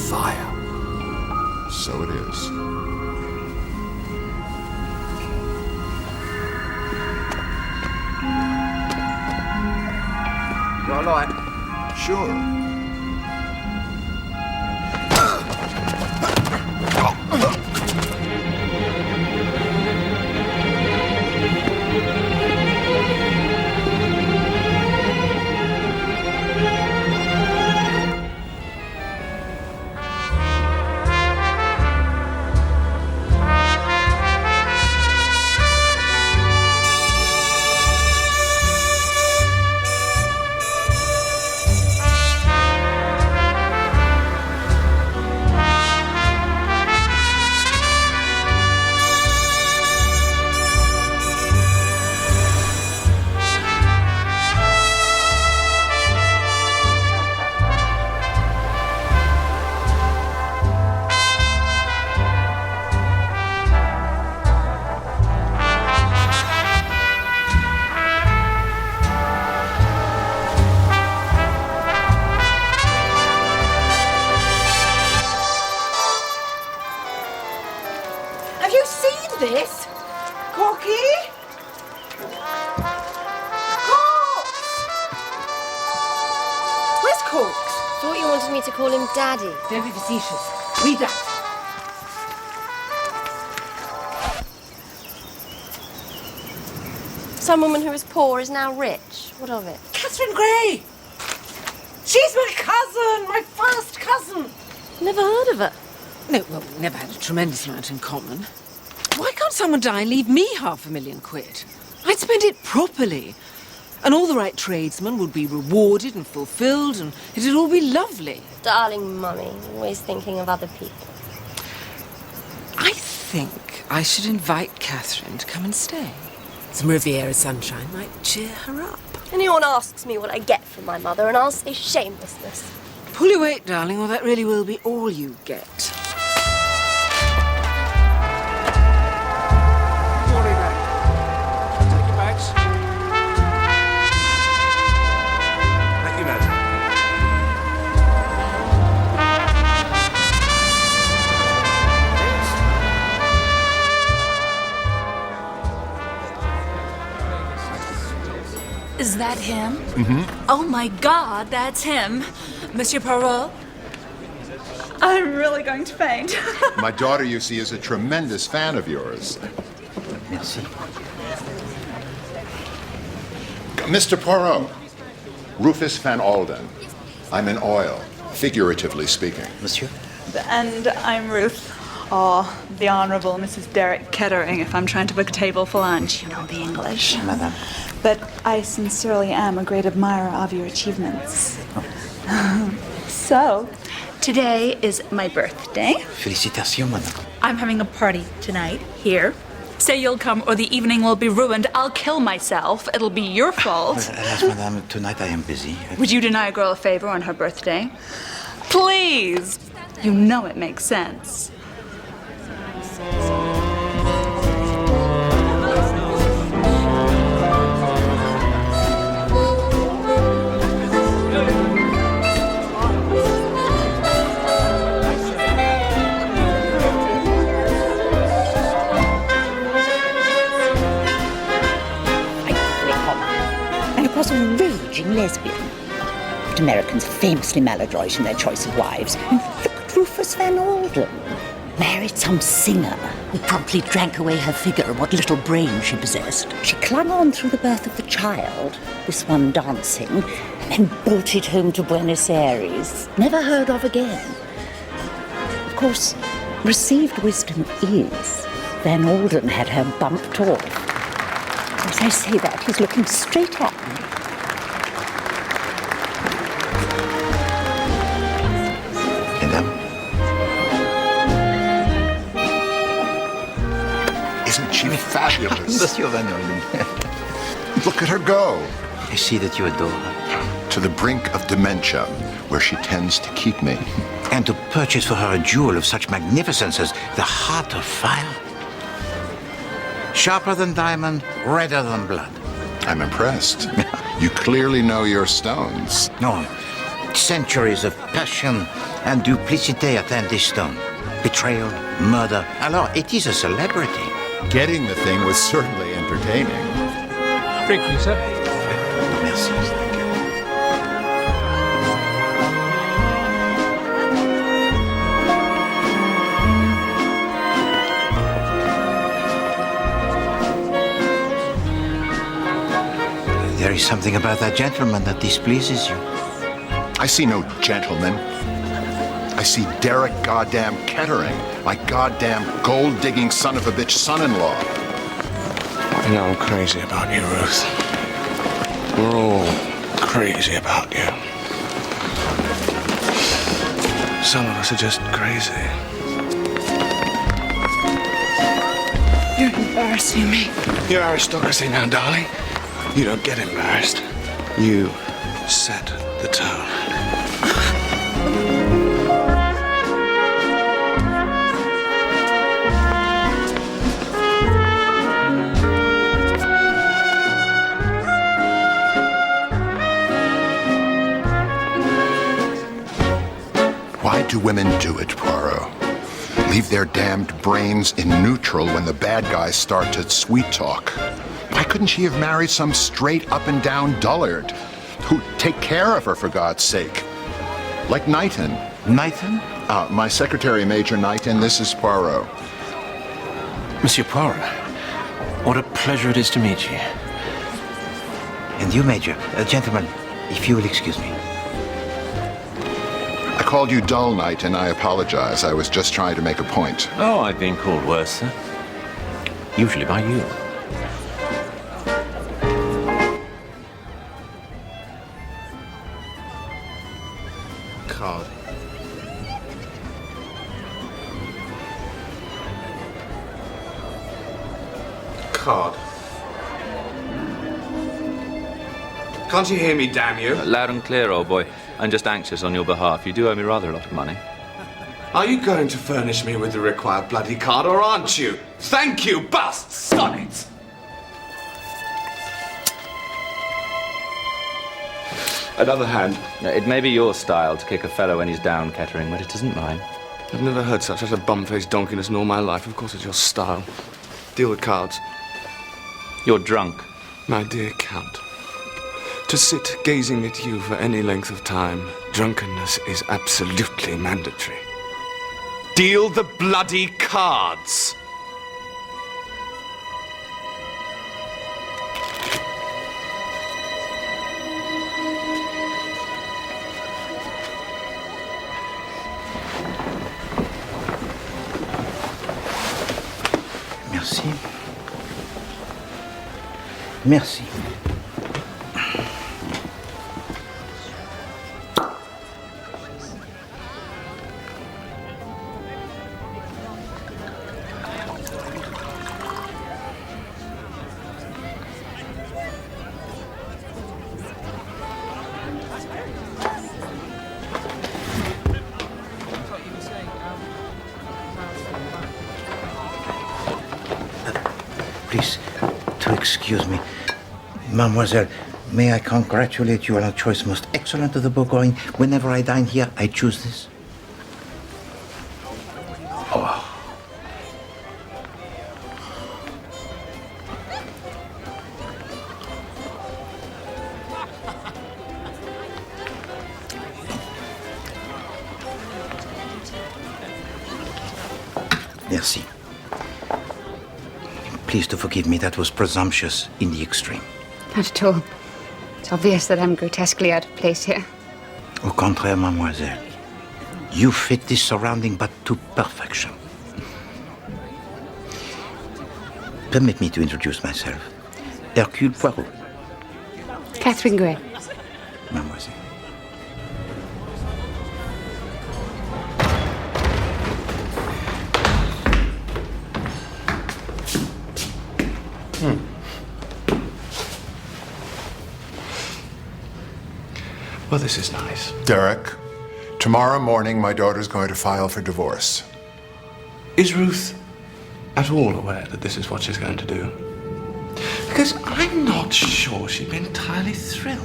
fire. So it is. Got a light? Sure. Have you seen this? Corky? Corks! Where's Corks? Thought you wanted me to call him Daddy. Don't be facetious. Read that. Some woman who was poor is now rich. What of it? Catherine Gray! She's my cousin! My first cousin! Never heard of her. No, well, we never had a tremendous amount in common. Why can't someone die and leave me £500,000? I'd spend it properly. And all the right tradesmen would be rewarded and fulfilled, and it'd all be lovely. Darling Mummy, always thinking of other people. I think I should invite Catherine to come and stay. Some Riviera sunshine might cheer her up. Anyone asks me what I get from my mother, and I'll say shamelessness. Pull your weight, darling, or that really will be all you get. Morning, mate. Take your bags. Thank you, madam. Is that him? Mm-hmm. Oh, my God, that's him. Monsieur Poirot? I'm really going to faint. My daughter, you see, is a tremendous fan of yours. Merci. Mr. Poirot, Rufus Van Alden. I'm in oil, figuratively speaking. Monsieur? And I'm Ruth. Or the Honourable Mrs. Derek Kettering, if I'm trying to book a table for lunch. You know the English. Madame. But I sincerely am a great admirer of your achievements. So, today is my birthday. Félicitations, madame. I'm having a party tonight, here. Say you'll come or the evening will be ruined. I'll kill myself. It'll be your fault. Alas, madame, tonight I am busy. Would you deny a girl a favor on her birthday? Please! You know it makes sense. Was a raging lesbian. But Americans are famously maladroit in their choice of wives. And look at Rufus Van Alden. Married some singer who promptly drank away her figure, what little brain she possessed. She clung on through the birth of the child, this one dancing, and then bolted home to Buenos Aires. Never heard of again. Of course, received wisdom is Van Alden had her bumped off. As I say that, he's looking straight at me. Madame? Isn't she fabulous? Monsieur Van Alden. Look at her go. I see that you adore her. To the brink of dementia, where she tends to keep me. And to purchase for her a jewel of such magnificence as the heart of fire. Sharper than diamond, redder than blood. I'm impressed. You clearly know your stones. No, centuries of passion and duplicité attend this stone. Betrayal, murder. Alors, it is a celebrity. Getting the thing was certainly entertaining. Drink, please, sir. Merci. There is something about that gentleman that displeases you. I see no gentleman. I see Derek goddamn Kettering, my goddamn gold-digging son of a bitch son-in-law. You know I'm crazy about you, Ruth. We're all crazy about you. Some of us are just crazy. You're embarrassing me. You're aristocracy now, darling. You don't get embarrassed. You set the tone. Why do women do it, Poirot? Leave their damned brains in neutral when the bad guys start to sweet talk. Why couldn't she have married some straight up-and-down dullard who'd take care of her, for God's sake? Like Knighton. Knighton? My secretary, Major Knighton, this is Poirot. Monsieur Poirot, what a pleasure it is to meet you. And you, Major. Gentlemen, if you will excuse me. I called you dull, Knighton. I apologize. I was just trying to make a point. Oh, I've been called worse, sir. Usually by you. Card. Card. Can't you hear me, damn you? Loud and clear, old boy. I'm just anxious on your behalf. You do owe me rather a lot of money. Are you going to furnish me with the required bloody card, or aren't you? Thank you, bust! Sonnet! Another hand. It may be your style to kick a fellow when he's down, Kettering, but it isn't mine. I've never heard such a bum-faced donkeyness in all my life. Of course it's your style. Deal with cards. You're drunk. My dear Count, to sit gazing at you for any length of time, drunkenness is absolutely mandatory. Deal the bloody cards! Merci. Merci. Please, to excuse me. Mademoiselle, may I congratulate you on a choice most excellent of the Bourgogne. Whenever I dine here, I choose this. Oh. Merci. Please to forgive me, that was presumptuous in the extreme. Not at all. It's obvious that I'm grotesquely out of place here. Au contraire, mademoiselle. You fit this surrounding but to perfection. Permit me to introduce myself. Hercule Poirot. Catherine Gray. Mademoiselle. Well, this is nice. Derek, tomorrow morning my daughter's going to file for divorce. Is Ruth at all aware that this is what she's going to do? Because I'm not sure she'd be entirely thrilled.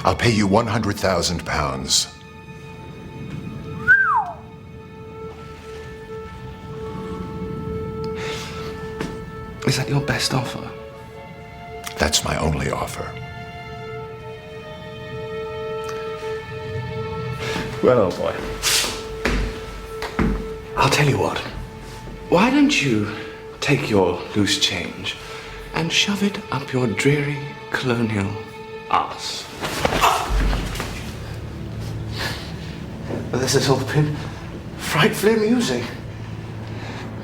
I'll pay you £100,000. Is that your best offer? That's my only offer. Well, oh boy. I'll tell you what. Why don't you take your loose change and shove it up your dreary colonial arse? Well, this has all been frightfully amusing.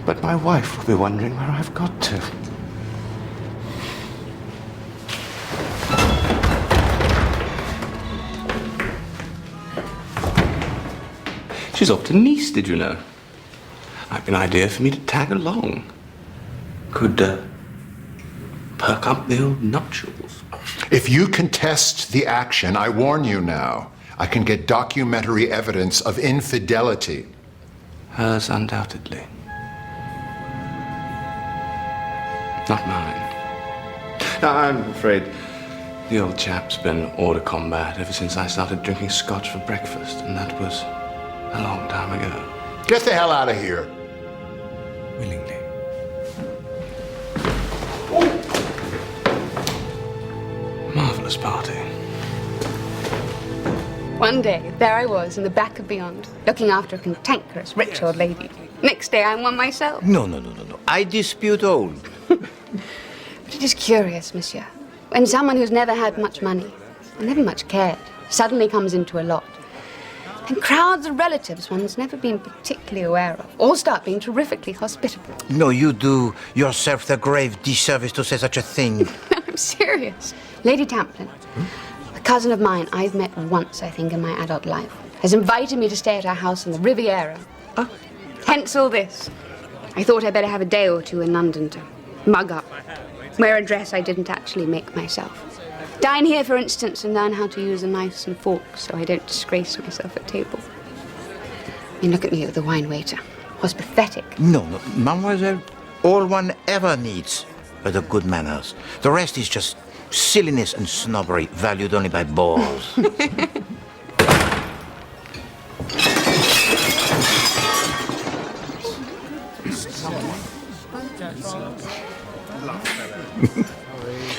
But my wife will be wondering where I've got to. She's off to Nice, did you know? Might be an idea for me to tag along. Could perk up the old nuptials. If you contest the action, I warn you now, I can get documentary evidence of infidelity. Hers, undoubtedly. Not mine. Now, I'm afraid the old chap's been hors de combat ever since I started drinking scotch for breakfast, and that was a long time ago. Get the hell out of here. Willingly. Marvelous party. One day, there I was in the back of Beyond, looking after a cantankerous rich old lady. Next day, I'm one myself. No. I dispute all. But it is curious, monsieur, when someone who's never had much money, and never much cared, suddenly comes into a lot, and crowds of relatives one's never been particularly aware of all start being terrifically hospitable. No, you do yourself the grave disservice to say such a thing. I'm serious. Lady Tamplin, a cousin of mine I've met once, I think, in my adult life, has invited me to stay at her house in the Riviera. Hence all this. I thought I'd better have a day or two in London to mug up, wear a dress I didn't actually make myself. Dine here, for instance, and learn how to use a knife and fork so I don't disgrace myself at table. I mean, look at me with the wine waiter. I was pathetic. No, mademoiselle, all one ever needs are the good manners. The rest is just silliness and snobbery, valued only by bores.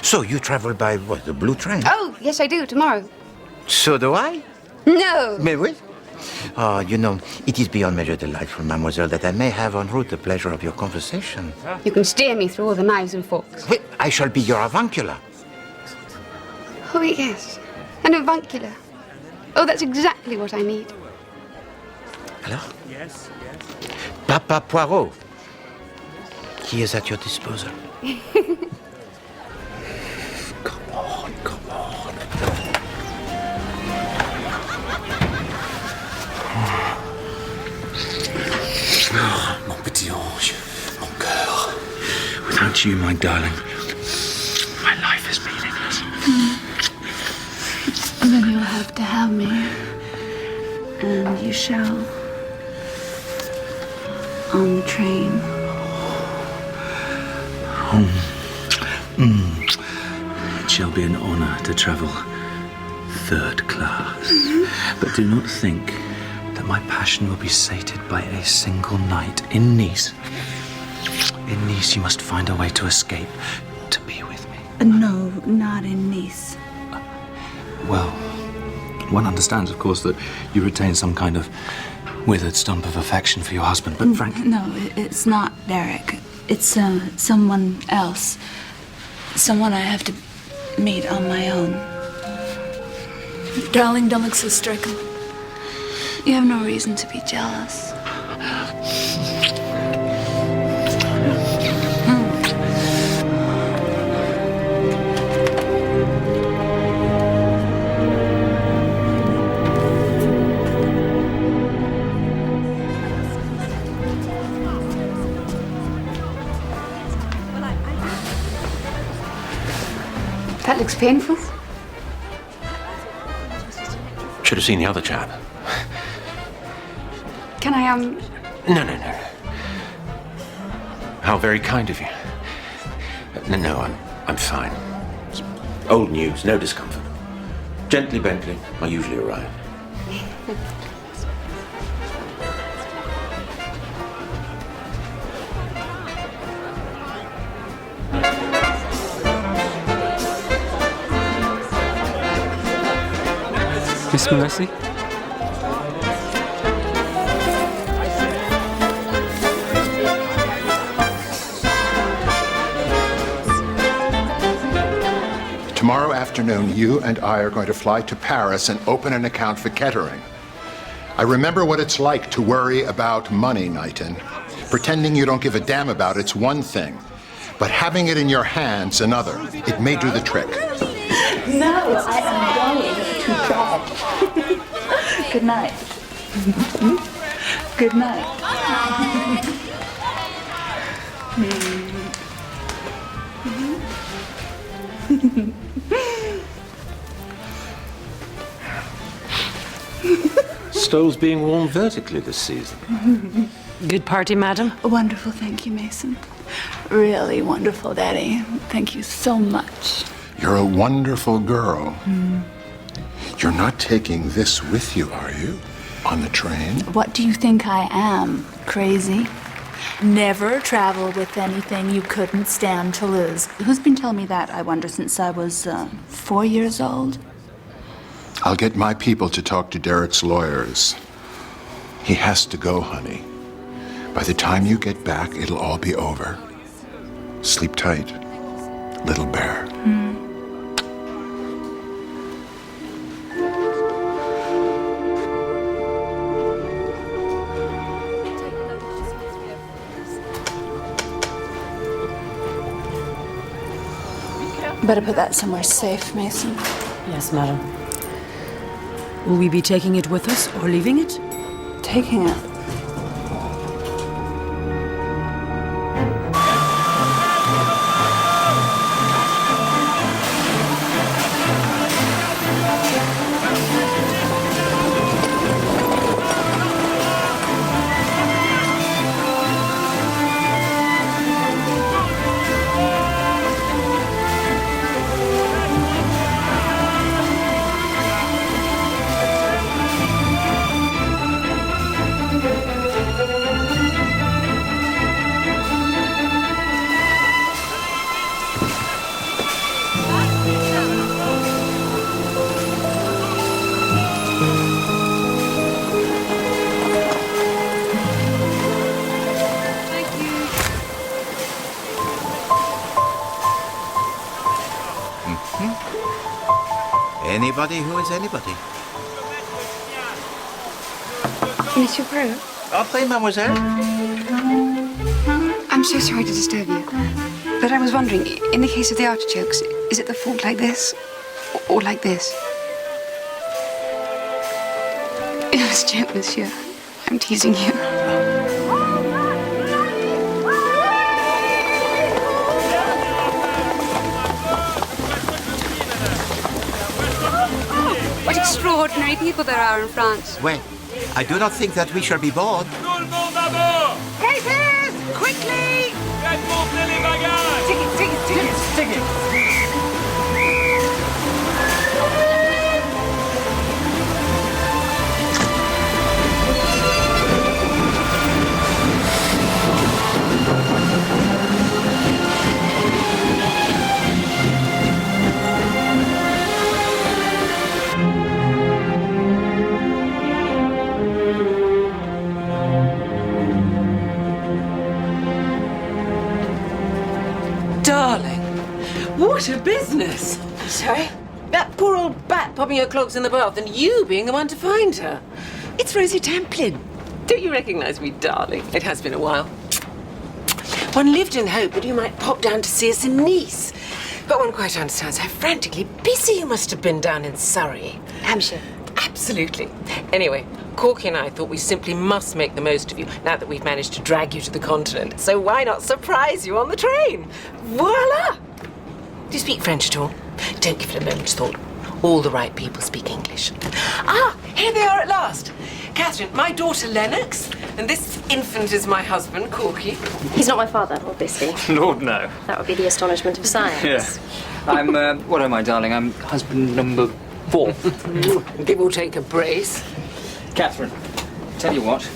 So you travel by what, the blue train? Oh, yes, I do, tomorrow. So do I? No! Mais oui. Oh, you know, it is beyond measure delightful, mademoiselle, that I may have en route the pleasure of your conversation. You can steer me through all the knives and forks. Wait, I shall be your avuncular. Oh, yes. An avuncular. Oh, that's exactly what I need. Alors? Yes. Papa Poirot. He is at your disposal. Come on. Oh, mon petit ange, mon cœur. Without you, my darling, my life is meaningless. Then you'll have to have me. And you shall. On the train. It shall be an honor to travel third class. But do not think that my passion will be sated by a single night in Nice. In Nice, you must find a way to escape, to be with me. No, not in Nice. Well, one understands, of course, that you retain some kind of withered stump of affection for your husband, but Frank... No, it's not Derek. It's someone else. Someone I have to meet on my own. Darling, don't look so stricken. You have no reason to be jealous. That looks painful. Should have seen the other chap. Can I, No. How very kind of you. No, I'm fine. It's old news, no discomfort. Gently, Bentley. I usually arrive. Miss Mercy? Tomorrow afternoon, you and I are going to fly to Paris and open an account for Kettering. I remember what it's like to worry about money, Knighton. Pretending you don't give a damn about it's one thing, but having it in your hands another. It may do the trick. No, I am going to bed. Good night. Good night. Stoles being worn vertically this season. Good party, madam? Wonderful, thank you, Mason. Really wonderful, Daddy. Thank you so much. You're a wonderful girl. You're not taking this with you, are you? On the train? What do you think I am? Crazy? Never travel with anything you couldn't stand to lose. Who's been telling me that, I wonder, since I was 4 years old? I'll get my people to talk to Derek's lawyers. He has to go, honey. By the time you get back, it'll all be over. Sleep tight, little bear. Better put that somewhere safe, Mason. Yes, madam. Will we be taking it with us or leaving it? Taking it. Anybody who is anybody. Monsieur Poirot? Entrez, mademoiselle. I'm so sorry to disturb you, but I was wondering, in the case of the artichokes, is it the fork like this, or like this? It was a joke, monsieur. I'm teasing you. What extraordinary people there are in France. Well, I do not think that we shall be bored. Papers! Quickly! Tickets! Darling, what a business! Sorry? That poor old bat popping her clogs in the bath and you being the one to find her. It's Rosie Tamplin. Don't you recognize me, darling? It has been a while. One lived in hope that you might pop down to see us in Nice. But one quite understands how frantically busy you must have been down in Surrey. Hampshire. Absolutely. Anyway, Corky and I thought we simply must make the most of you now that we've managed to drag you to the continent. So why not surprise you on the train? Voila! Do you speak French at all? Don't give it a moment's thought. All the right people speak English. Ah, here they are at last. Catherine, my daughter Lennox, and this infant is my husband, Corky. He's not my father, obviously. Lord, no. That would be the astonishment of science. Yeah. I'm, what am I, darling? I'm husband number 4. Give or take a brace. Catherine, tell you what.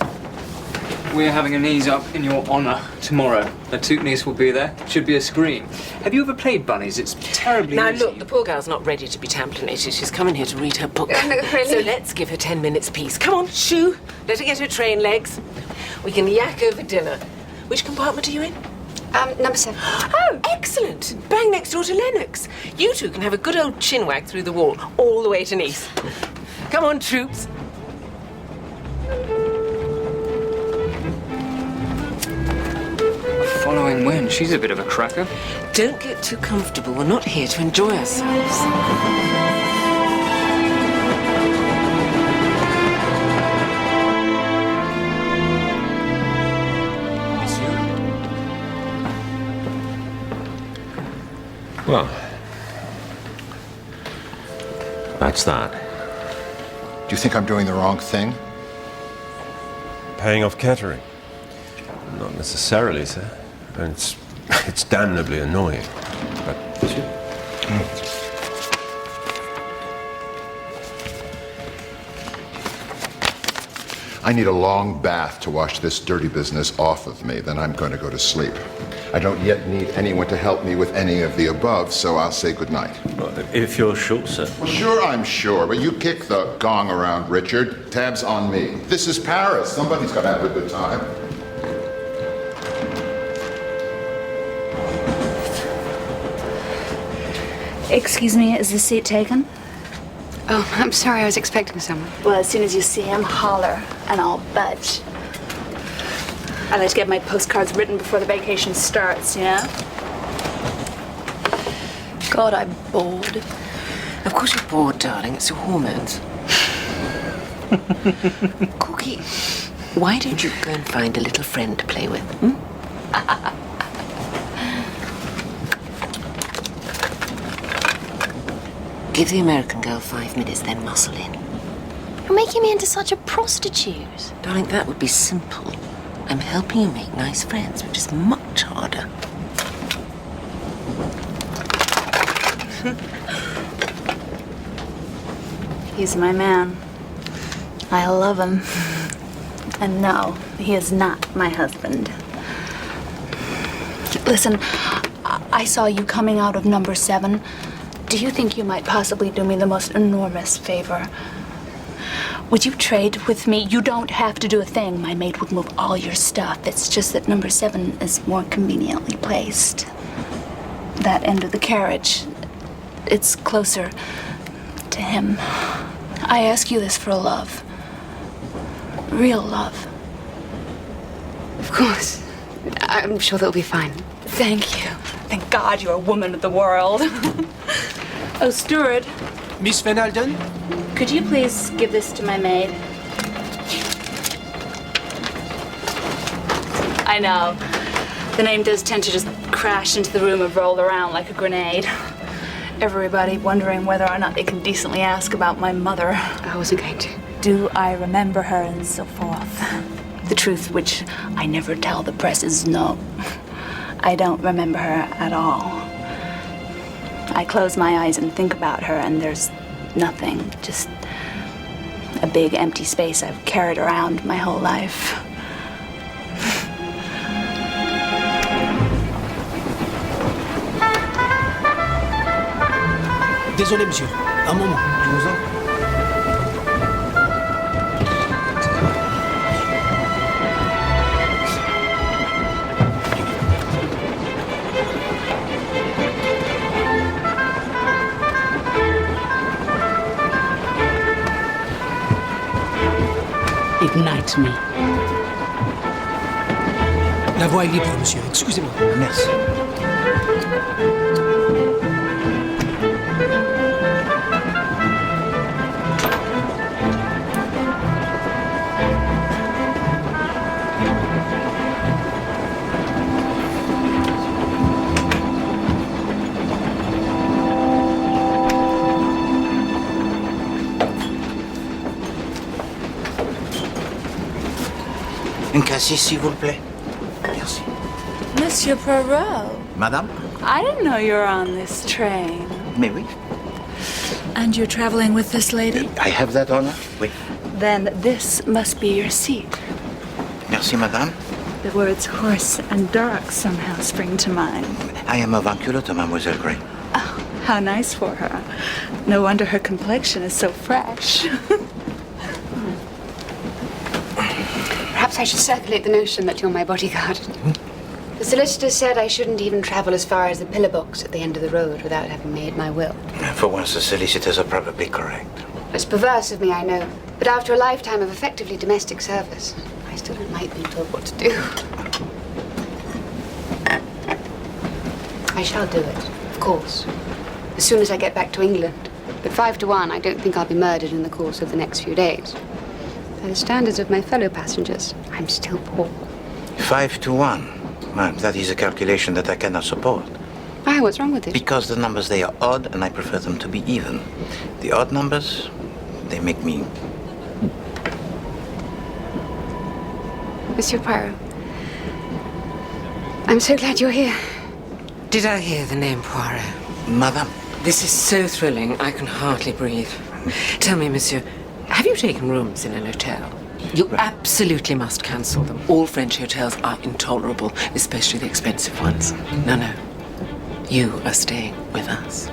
We're having a knees up in your honour tomorrow. The Tootinese will be there. Should be a screen. Have you ever played bunnies? It's terribly Now easy. look, the poor girl's not ready to be tamplinated. She's coming here to read her book. Really? So let's give her 10 minutes peace. Come on, shoo. Let her get her train legs. We can yak over dinner. Which compartment are you in? Number 7. Oh, excellent. Bang next door to Lennox. You two can have a good old chinwag through the wall, all the way to Nice. Come on, troops. Following when? She's a bit of a cracker. Don't get too comfortable. We're not here to enjoy ourselves. Well, that's that. Do you think I'm doing the wrong thing? Paying off catering? Not necessarily, sir. And it's damnably annoying. But I need a long bath to wash this dirty business off of me, then I'm going to go to sleep. I don't yet need anyone to help me with any of the above, so I'll say goodnight. Well, if you're sure, sir. Well, sure, I'm sure, but you kick the gong around, Richard. Tab's on me. This is Paris. Somebody's got to have a good time. Excuse me, is the seat taken? Oh, I'm sorry. I was expecting someone. Well, as soon as you see him, holler, and I'll budge. I like to get my postcards written before the vacation starts, you know? God, I'm bored. Of course you're bored, darling. It's your hormones. Cookie, why don't you go and find a little friend to play with? Give the American girl 5 minutes, then muscle in. You're making me into such a prostitute. Darling, that would be simple. I'm helping you make nice friends, which is much harder. He's my man. I love him. And no, he is not my husband. Listen, I saw you coming out of number 7. Do you think you might possibly do me the most enormous favor? Would you trade with me? You don't have to do a thing. My maid would move all your stuff. It's just that number 7 is more conveniently placed. That end of the carriage, it's closer to him. I ask you this for love. Real love. Of course. I'm sure they'll be fine. Thank you. Thank God you're a woman of the world. Oh, steward. Miss Van Alden? Could you please give this to my maid? I know. The name does tend to just crash into the room and roll around like a grenade. Everybody wondering whether or not they can decently ask about my mother. I wasn't going to. Do I remember her and so forth? The truth, which I never tell the press, is no. I don't remember her at all. I close my eyes and think about her, and there's nothing, just a big empty space I've carried around my whole life. Désolé, monsieur. Un moment. Je vous en... Ignite me. La voie est libre, monsieur. Excusez-moi. Merci. Un casier, s'il vous plaît. Merci. Monsieur Poirot, Madame? I didn't know you were on this train. Mais oui. And you're traveling with this lady? I have that honor. Oui. Then this must be your seat. Merci, madame. The words horse and dark somehow spring to mind. I am avuncular to Mademoiselle Grey. Oh, how nice for her. No wonder her complexion is so fresh. Perhaps I should circulate the notion that you're my bodyguard. The solicitor said I shouldn't even travel as far as the pillar box at the end of the road without having made my will. For once, the solicitors are probably correct. It's perverse of me, I know. But after a lifetime of effectively domestic service, I still don't like being told what to do. I shall do it, of course, as soon as I get back to England. But 5 to 1, I don't think I'll be murdered in the course of the next few days. By the standards of my fellow passengers, I'm still poor. 5 to 1. Well, that is a calculation that I cannot support. Why? What's wrong with it? Because the numbers, they are odd, and I prefer them to be even. The odd numbers, they make me... Monsieur Poirot, I'm so glad you're here. Did I hear the name Poirot? Madame. This is so thrilling, I can hardly breathe. Tell me, monsieur, have you taken rooms in an hotel? You absolutely must cancel them. All French hotels are intolerable, especially the expensive ones. No. You are staying with us.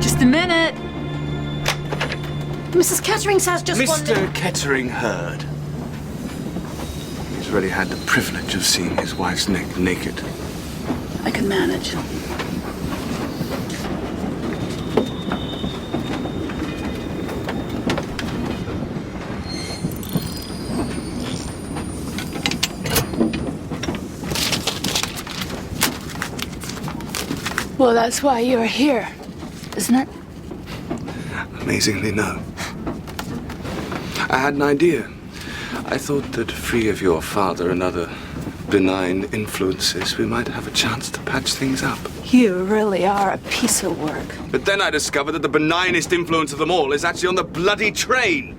Just a minute. Mrs. Kettering says just Mr. Kettering heard. He's already had the privilege of seeing his wife's neck naked. I can manage. Well, that's why you're here, isn't it? Amazingly, no. I had an idea. I thought that free of your father and other benign influences, we might have a chance to patch things up. You really are a piece of work. But then I discovered that the benignest influence of them all is actually on the bloody train.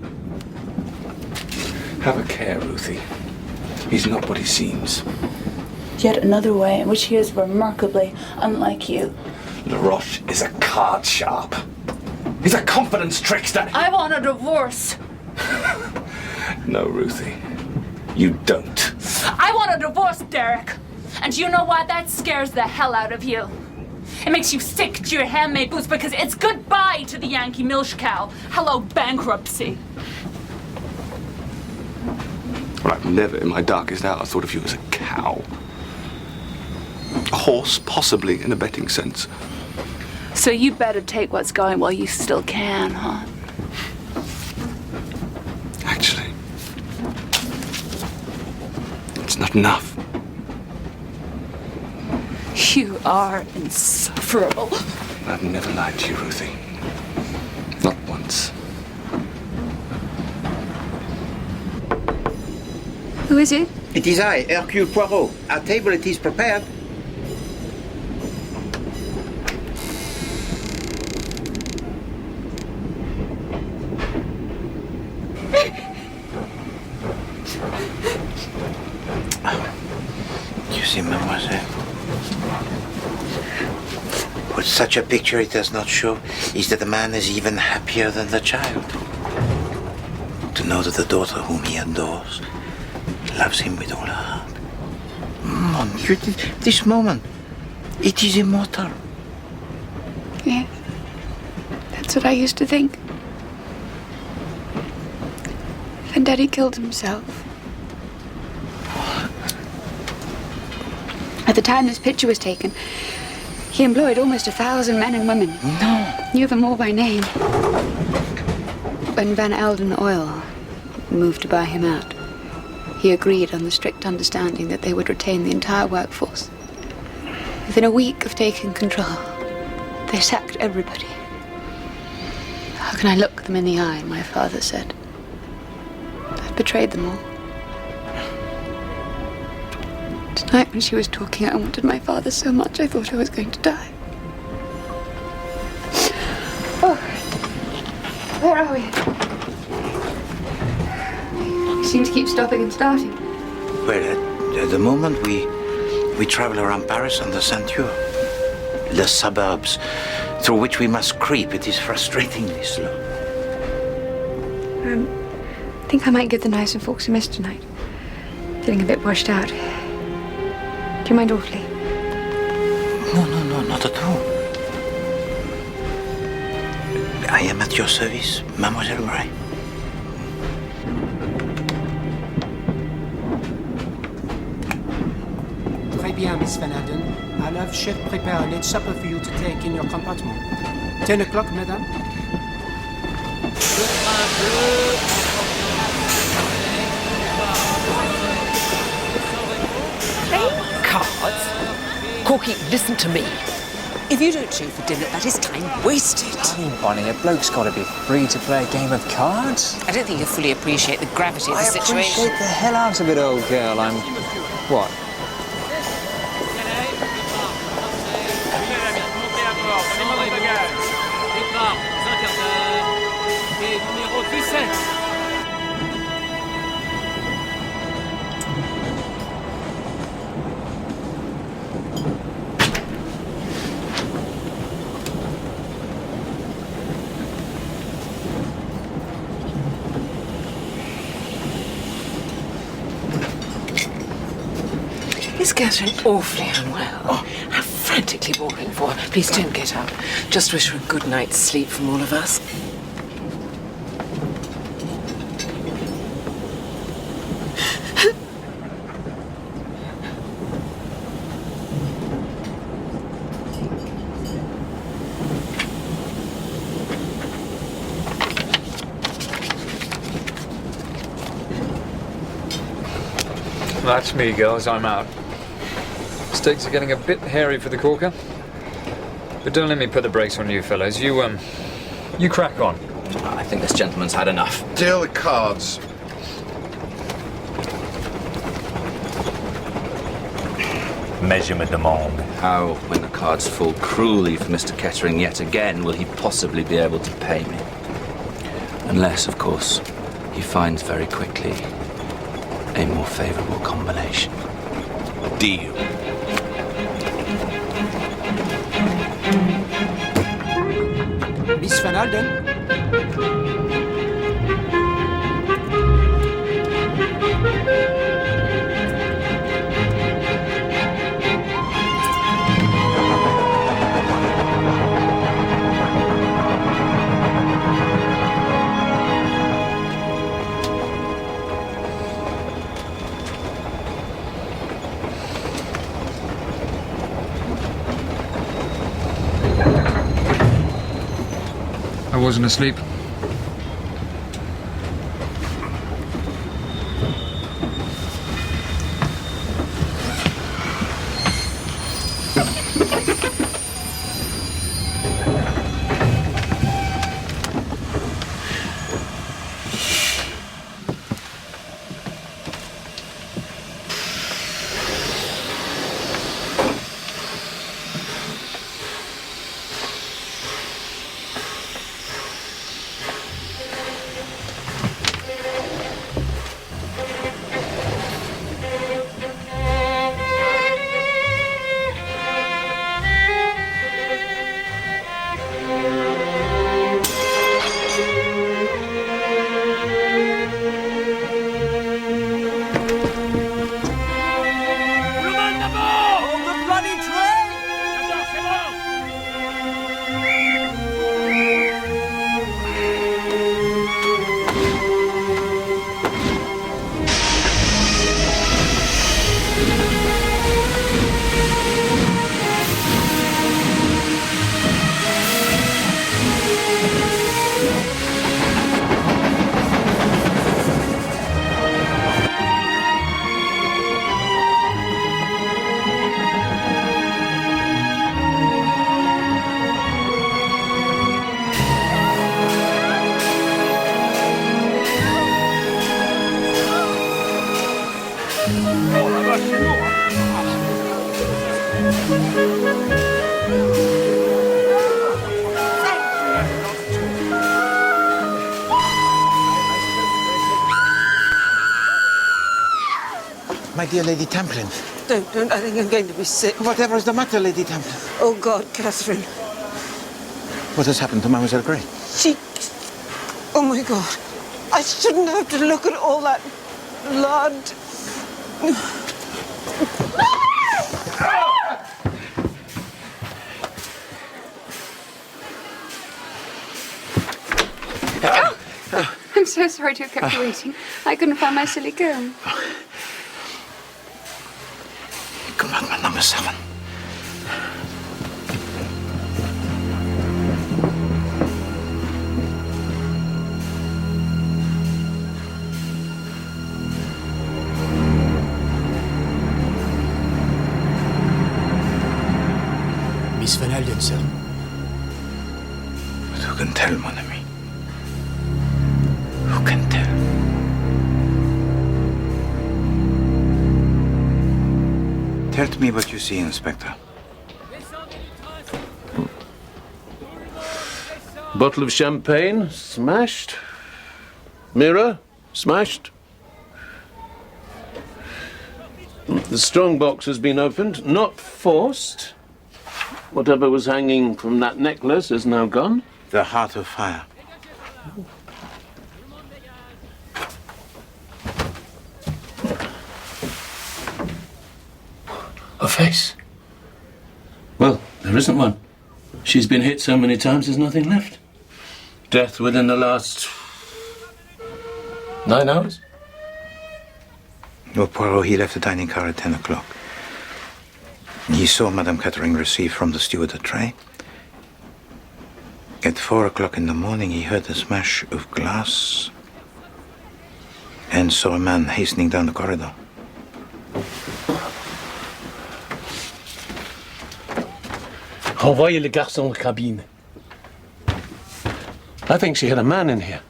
Have a care, Ruthie. He's not what he seems. Yet another way in which he is remarkably unlike you. LaRoche is a card sharp. He's a confidence trickster. I want a divorce. No, Ruthie. You don't. I want a divorce, Derek. And you know why? That scares the hell out of you. It makes you sick to your handmade boots because it's goodbye to the Yankee milch cow. Hello, bankruptcy. Well, I've never in my darkest hour thought of you as a cow. A horse, possibly, in a betting sense. So you better take what's going while you still can, huh? Actually, it's not enough. You are insufferable. I've never lied to you, Ruthie. Not once. Who is it? It is I, Hercule Poirot. Our table, it is prepared. You see, mademoiselle, what such a picture it does not show is that the man is even happier than the child. To know that the daughter whom he adores loves him with all her heart. Mon Dieu, this moment, it is immortal. Yes. That's what I used to think. And Daddy killed himself. At the time this picture was taken, he employed almost 1,000 men and women. No. Knew them all by name. When Van Elden Oil moved to buy him out, he agreed on the strict understanding that they would retain the entire workforce. Within a week of taking control, they sacked everybody. How can I look them in the eye, my father said. I've betrayed them all. Tonight when she was talking, I wanted my father so much I thought I was going to die. Oh, where are we? You seem to keep stopping and starting. Well, at the moment we travel around Paris on the Ceinture. The suburbs through which we must creep. It is frustratingly slow. I think I might get the knives and forks a miss tonight. Feeling a bit washed out. Do you mind awfully? No, not at all. I am at your service, Mademoiselle Gray. Très bien, Miss Van Alden. I'll have chef prepare a late supper for you to take in your compartment. 10 o'clock, madame? Playing cards? Corky, listen to me. If you don't show for dinner, that is time wasted. Oh, Bonnie, a bloke's got to be free to play a game of cards. I don't think you fully appreciate the gravity of the situation. I appreciate the hell out of it, old girl. I'm... what? Is Catherine awfully unwell? Oh, how frantically boring for her. Please don't get up. Just wish her a good night's sleep from all of us. That's me, girls. I'm out. Stakes are getting a bit hairy for the corker. But don't let me put the brakes on you fellas. You crack on. I think this gentleman's had enough. Deal the cards. Measure me demande. How, when the cards fall cruelly for Mr. Kettering yet again, will he possibly be able to pay me? Unless, of course, he finds very quickly a more favourable combination. Deal. Miss Van Alden? I wasn't asleep. My dear Lady Tamplin. Don't. I think I'm going to be sick. Whatever is the matter, Lady Tamplin? Oh, God, Catherine. What has happened to Mademoiselle Grey? She... Oh, my God. I shouldn't have to look at all that blood. I'm so sorry to have kept you waiting. I couldn't find my silly comb. Compartment number 7. Miss Van Alden, sir. But who can tell, mon ami? Who can tell? Tell to me what you see, Inspector. Bottle of champagne, smashed. Mirror, smashed. The strong box has been opened, not forced. Whatever was hanging from that necklace is now gone. The heart of fire. A face? Well, there isn't one. She's been hit so many times there's nothing left. Death within the last 9 hours? Well, Poirot, he left the dining car at 10 o'clock. He saw Madame Kettering receive from the steward a tray. At 4 o'clock in the morning, he heard a smash of glass and saw a man hastening down the corridor. Envoyez le garçon de cabine. I think she had a man in here.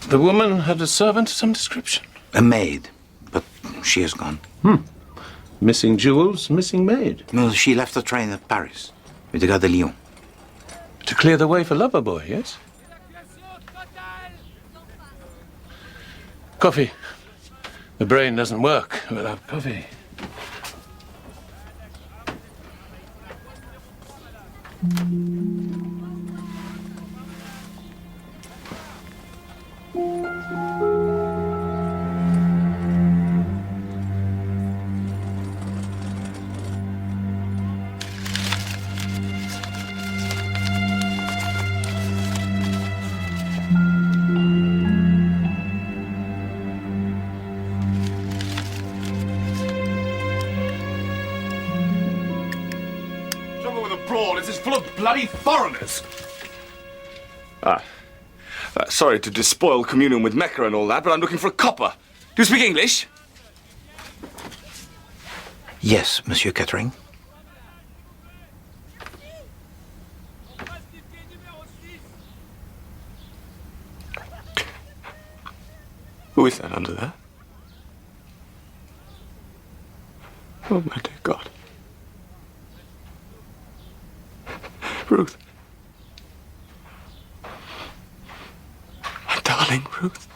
The woman had a servant of some description. A maid, but she is gone. Missing jewels, missing maid. No, she left the train at Paris with the Gare de Lyon. To clear the way for Loverboy, yes? Coffee. The brain doesn't work without coffee. It's full of bloody foreigners. Sorry to despoil communion with Mecca and all that, but I'm looking for a copper. Do you speak English? Yes, Monsieur Kettering. Who is that under there? Oh, my dear God. Ruth. My darling Ruth.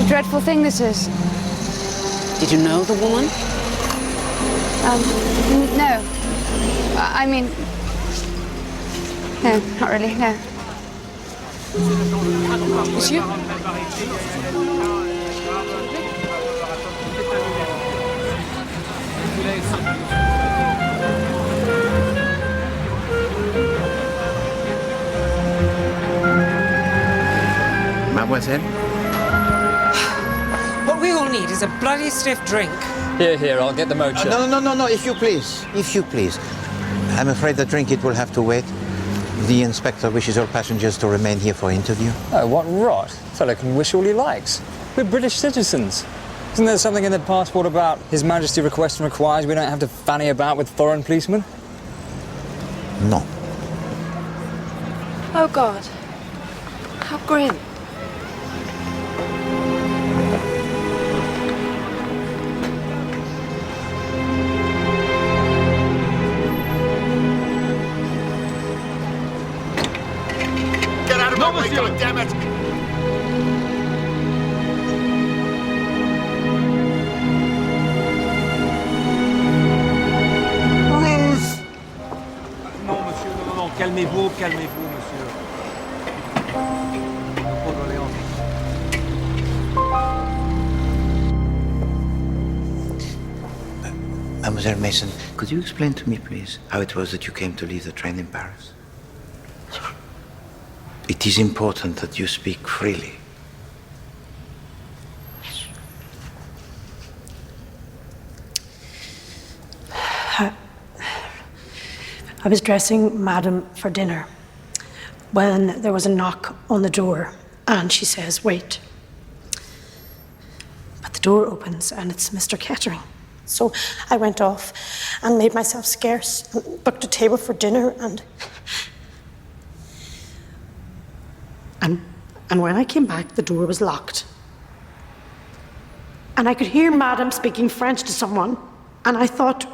Dreadful thing this is. Did you know the woman? No. I mean... No, not really, no. Monsieur? Mademoiselle? What we all need is a bloody stiff drink. Here, I'll get the mocha. No, if you please. If you please. I'm afraid the drink, it will have to wait. The inspector wishes all passengers to remain here for interview. Oh, what rot. Fellow can wish all he likes. We're British citizens. Isn't there something in the passport about His Majesty requests and requires we don't have to fanny about with foreign policemen? No. Oh, God. How grim. Get out of my way, goddammit! Non, monsieur, non, calmez-vous, monsieur. Mademoiselle Mason, could you explain to me, please, how it was that you came to leave the train in Paris? It is important that you speak freely. I was dressing Madam for dinner when there was a knock on the door, and she says, "Wait." But the door opens, and it's Mr. Kettering. So I went off and made myself scarce, and booked a table for dinner, and when I came back, the door was locked. And I could hear Madam speaking French to someone, and I thought,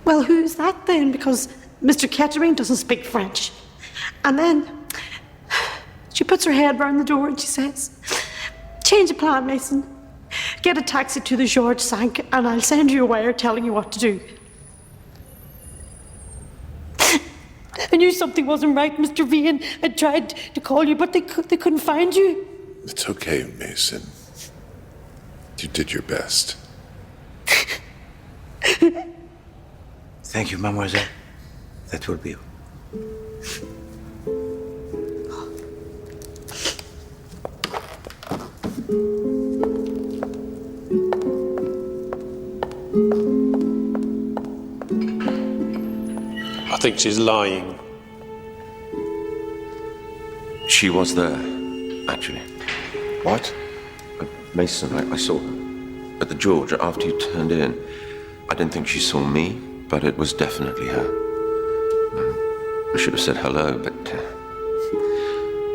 well, who's that then? Because Mr. Kettering doesn't speak French. And then she puts her head round the door and she says, "Change of plan, Mason. Get a taxi to the Georges Cinq and I'll send you a wire telling you what to do." I knew something wasn't right, Mr. Vian. I tried to call you, but they couldn't find you. It's okay, Mason. You did your best. Thank you, mademoiselle. That will be all. I think she's lying. She was there, actually. What? Mason, I saw her. At the George, after you turned in. I didn't think she saw me, but it was definitely her. I should have said hello, but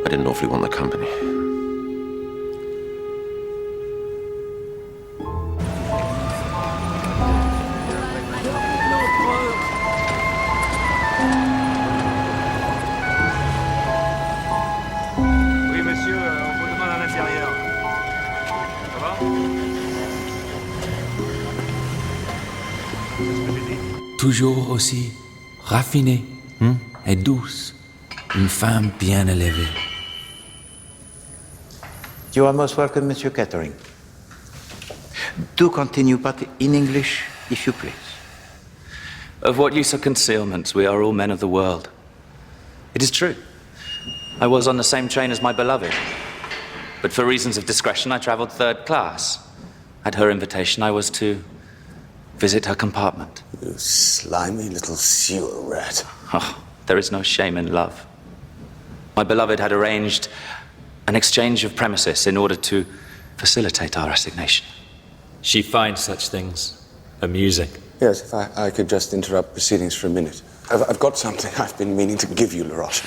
I didn't awfully want the company. Oui, monsieur, on vous demande à l'intérieur. Ça va? Toujours aussi raffinée et douce. Une femme bien élevée. You are most welcome, Monsieur Kettering. Do continue, but in English, if you please. Of what use are concealments? We are all men of the world. It is true. I was on the same train as my beloved. But for reasons of discretion, I traveled third class. At her invitation, I was to visit her compartment. You slimy little sewer rat. Oh, there is no shame in love. My beloved had arranged an exchange of premises in order to facilitate our assignation. She finds such things amusing. Yes, if I could just interrupt proceedings for a minute. I've got something I've been meaning to give you, Laroche.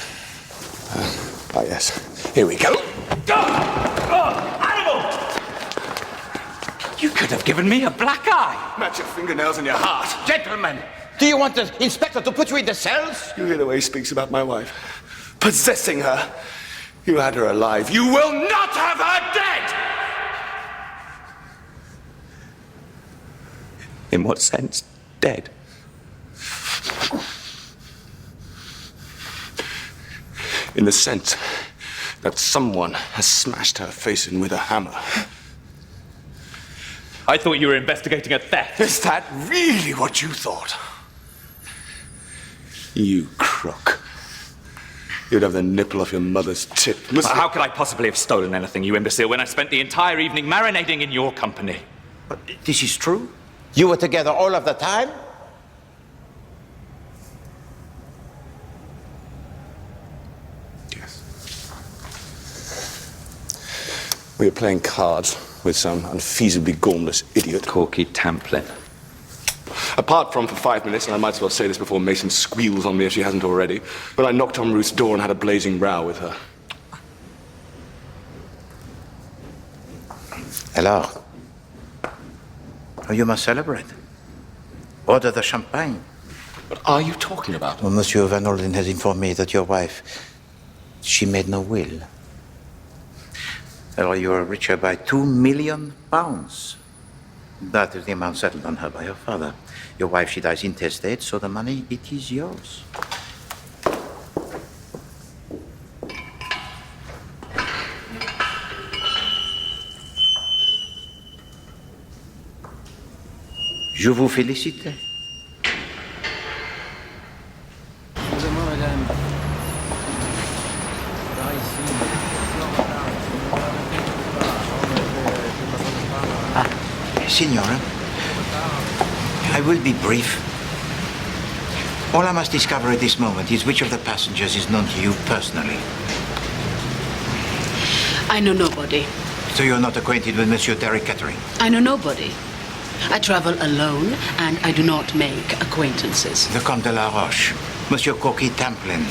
Yes. Here we go. Animal! You could have given me a black eye. Match your fingernails and your heart. Gentlemen, do you want the inspector to put you in the cells? You hear the way he speaks about my wife. Possessing her. You had her alive. You will not have her dead! In what sense, dead? In the sense that someone has smashed her face in with a hammer. I thought you were investigating a theft. Is that really what you thought? You crook. You'd have the nipple off your mother's tip. How could I possibly have stolen anything, you imbecile, when I spent the entire evening marinating in your company? But this is true? You were together all of the time? We were playing cards with some unfeasibly gormless idiot. Corky Tamplin. Apart from for 5 minutes, and I might as well say this before Mason squeals on me if she hasn't already, when I knocked on Ruth's door and had a blazing row with her. Alors? You must celebrate. Order the champagne. What are you talking about? Well, Monsieur Van Olden has informed me that your wife, she made no will. Alors, you are richer by £2 million. That is the amount settled on her by her father. Your wife, she dies intestate, so the money, it is yours. Je vous félicite. Excusez-moi, madame. Par ici. Signora, I will be brief. All I must discover at this moment is which of the passengers is known to you personally. I know nobody. So you're not acquainted with Monsieur Derek Kettering? I know nobody. I travel alone, and I do not make acquaintances. The Comte de la Roche, Monsieur Corky Tamplin.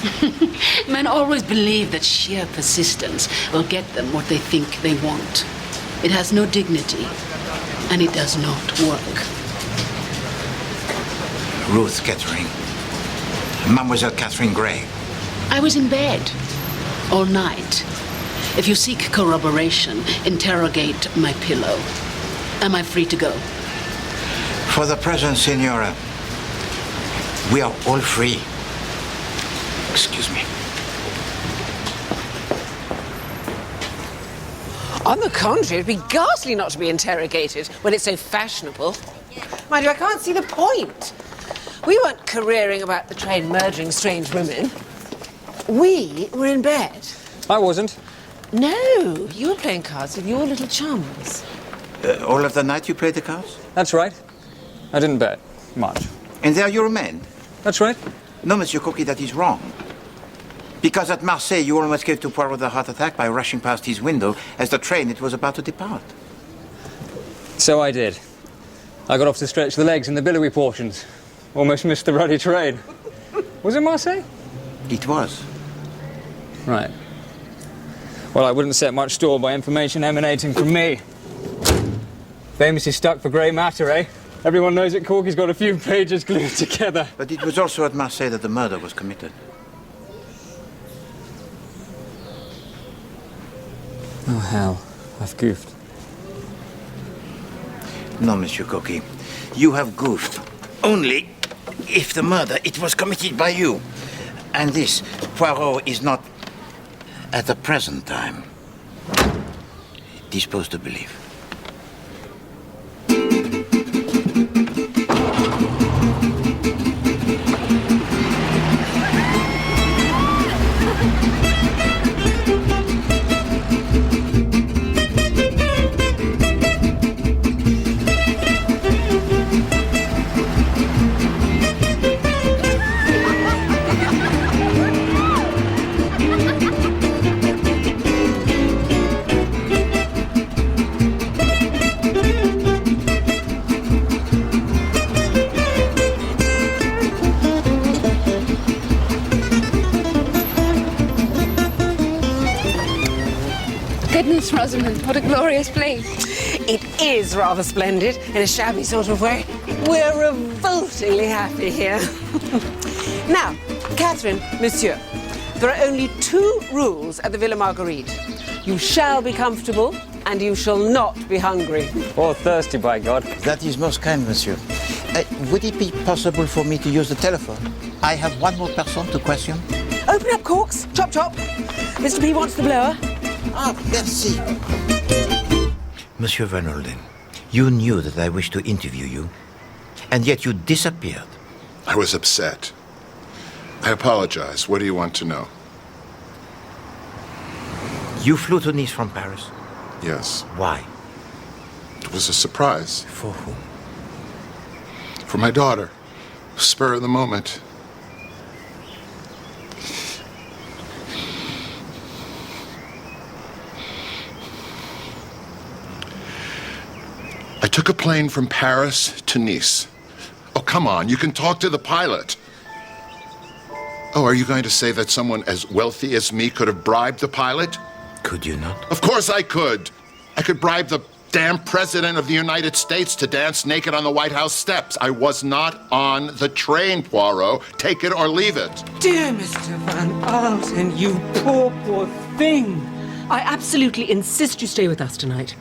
Men always believe that sheer persistence will get them what they think they want. It has no dignity, and it does not work. Ruth Kettering. Mademoiselle Catherine Gray. I was in bed all night. If you seek corroboration, interrogate my pillow. Am I free to go? For the present, Signora, we are all free. Excuse me. On the contrary, it'd be ghastly not to be interrogated when it's so fashionable. Mind you, I can't see the point. We weren't careering about the train murdering strange women. We were in bed. I wasn't. No, you were playing cards with your little chums. All of the night you played the cards? That's right. I didn't bet much. And there you remained? That's right. No, Monsieur Corky, that is wrong. Because at Marseille, you almost gave to Poirot a heart attack by rushing past his window as the train it was about to depart. So I did. I got off to stretch the legs in the billowy portions. Almost missed the ruddy train. Was it Marseille? It was. Right. Well, I wouldn't set much store by information emanating from me. Famously stuck for grey matter, eh? Everyone knows that Corky's got a few pages glued together. But it was also at Marseille that the murder was committed. Oh, hell. I've goofed. No, Monsieur Corky. You have goofed. Only if the murder, it was committed by you. And this, Poirot is not, at the present time, disposed to believe. Goodness, Rosamond, what a glorious place. It is rather splendid, in a shabby sort of way. We're revoltingly happy here. Now, Catherine, Monsieur, there are only 2 rules at the Villa Marguerite. You shall be comfortable, and you shall not be hungry. Or thirsty, by God. That is most kind, Monsieur. Would it be possible for me to use the telephone? I have one more person to question. Open up corks, chop chop. Mr. P wants the blower. Ah, merci. Monsieur Van Olden, you knew that I wished to interview you, and yet you disappeared. I was upset. I apologize. What do you want to know? You flew to Nice from Paris? Yes. Why? It was a surprise. For whom? For my daughter. Spur of the moment. I took a plane from Paris to Nice. Oh, come on, you can talk to the pilot. Oh, are you going to say that someone as wealthy as me could have bribed the pilot? Could you not? Of course I could. I could bribe the damn President of the United States to dance naked on the White House steps. I was not on the train, Poirot. Take it or leave it. Dear Mr. Van Alden, you poor, poor thing. I absolutely insist you stay with us tonight.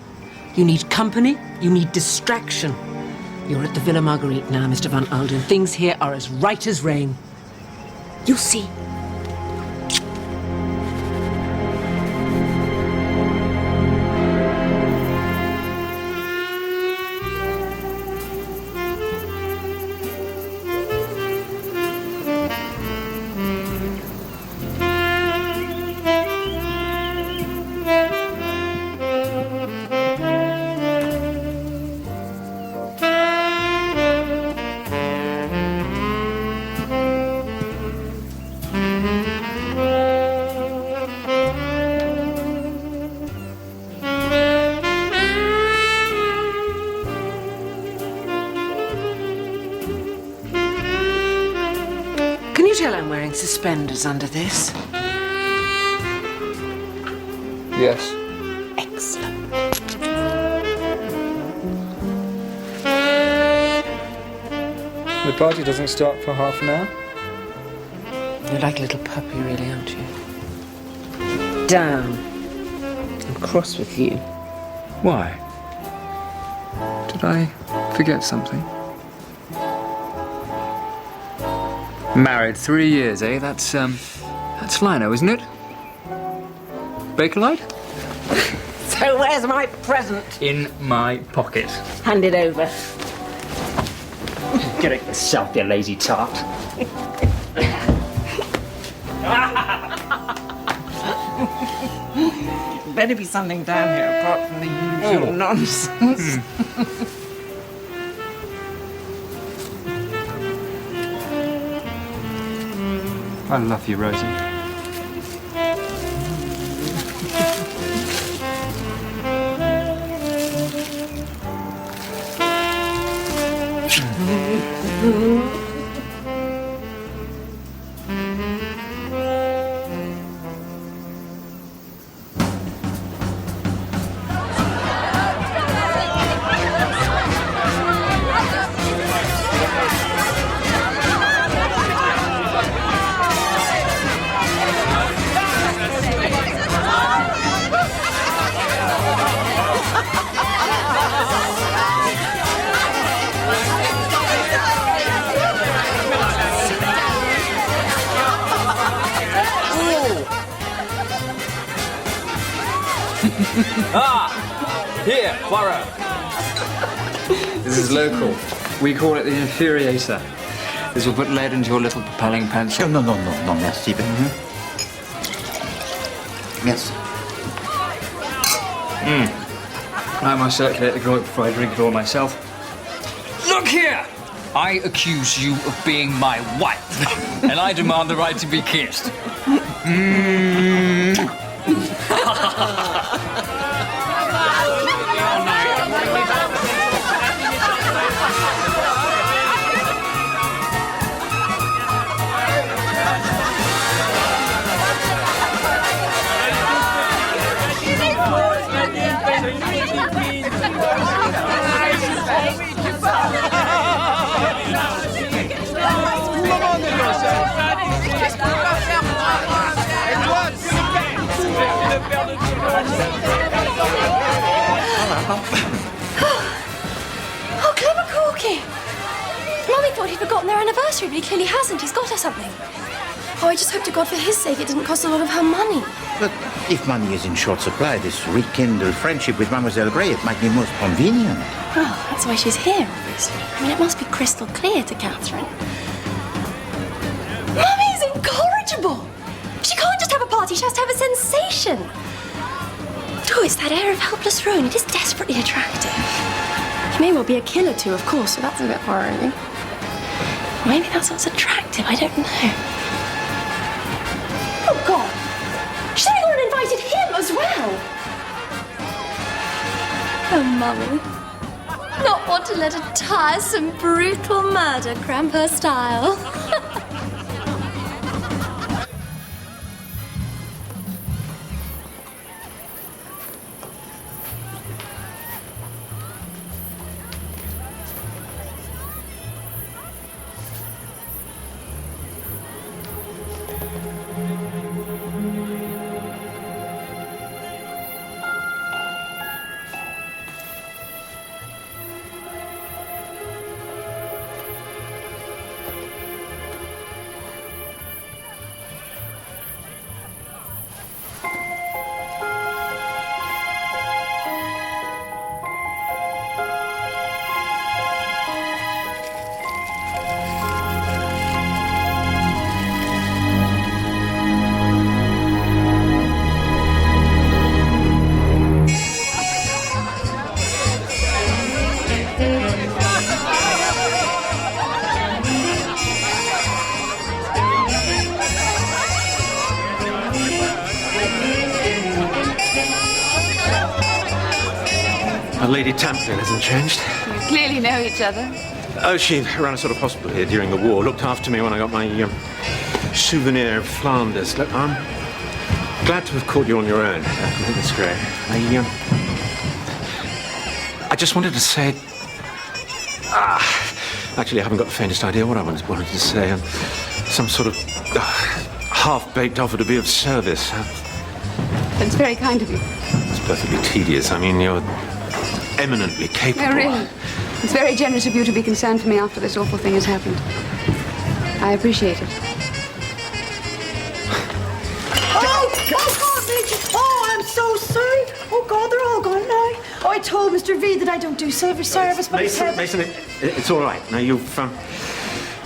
You need company, you need distraction. You're at the Villa Marguerite now, Mr. Van Alden. Things here are as right as rain. You'll see. Can you tell I'm wearing suspenders under this? Yes. Excellent. The party doesn't start for half an hour. You're like a little puppy, really, aren't you? Down. I'm cross with you. Why? Did I forget something? Married 3 years, eh? That's Lino, isn't it? Bakelite? So where's my present? In my pocket. Hand it over. Get it yourself, you lazy tart. Better be something down here apart from the usual nonsense. I love you, Rosie. Here, Poirot. This is local. We call it the infuriator. This will put lead into your little propelling pencil. No, merci. Merci. I must circulate the grog before I drink it all myself. Look here! I accuse you of being my wife, and I demand the right to be kissed. Oh, clever Corky! Mummy thought he'd forgotten their anniversary, but he clearly hasn't. He's got her something. Oh, I just hope to God for his sake it didn't cost a lot of her money. But if money is in short supply, this rekindled friendship with Mademoiselle Grey, it might be most convenient. Well, that's why she's here, obviously. I mean, it must be crystal clear to Catherine. Mummy's incorrigible! She can't just have a party, she has to have a sensation. Oh, it's that air of helpless ruin. It is desperately attractive. He may well be a killer too, of course, so that's a bit worrying. Maybe that's what's attractive, I don't know. Oh, God! She's only gone and invited him as well! Oh, Mummy. Not want to let a tiresome, brutal murder cramp her style. Lady Tamplin hasn't changed. You clearly know each other. Oh, she ran a sort of hospital here during the war. Looked after me when I got my souvenir of Flanders. Look, I'm glad to have caught you on your own. I think that's great. I just wanted to say... actually, I haven't got the faintest idea what I wanted to say. Some sort of half-baked offer to be of service. That's very kind of you. It's perfectly tedious. I mean, you're eminently capable. No, really. It's very generous of you to be concerned for me after this awful thing has happened. I appreciate it. Oh, God, Major. Oh, I'm so sorry. Oh, God, they're all gone now. Oh, I told Mr. V that I don't do silver service, but he said... Mason, it's all right. Now, you've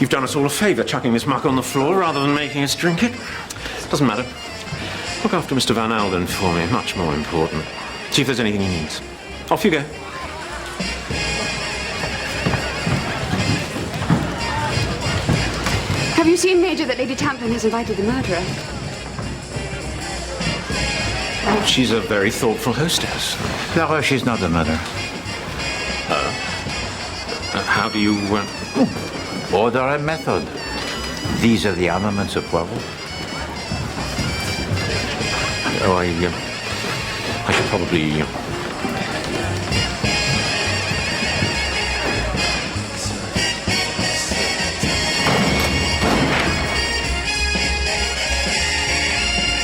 done us all a favour chucking this muck on the floor rather than making us drink it. Doesn't matter. Look after Mr. Van Alden for me. Much more important. See if there's anything he needs. Off you go. Have you seen, Major, that Lady Tamplin has invited the murderer? She's a very thoughtful hostess. Poirot, she's not the murderer. How do you... Order and method. These are the armaments of Poirot. Oh, I should probably...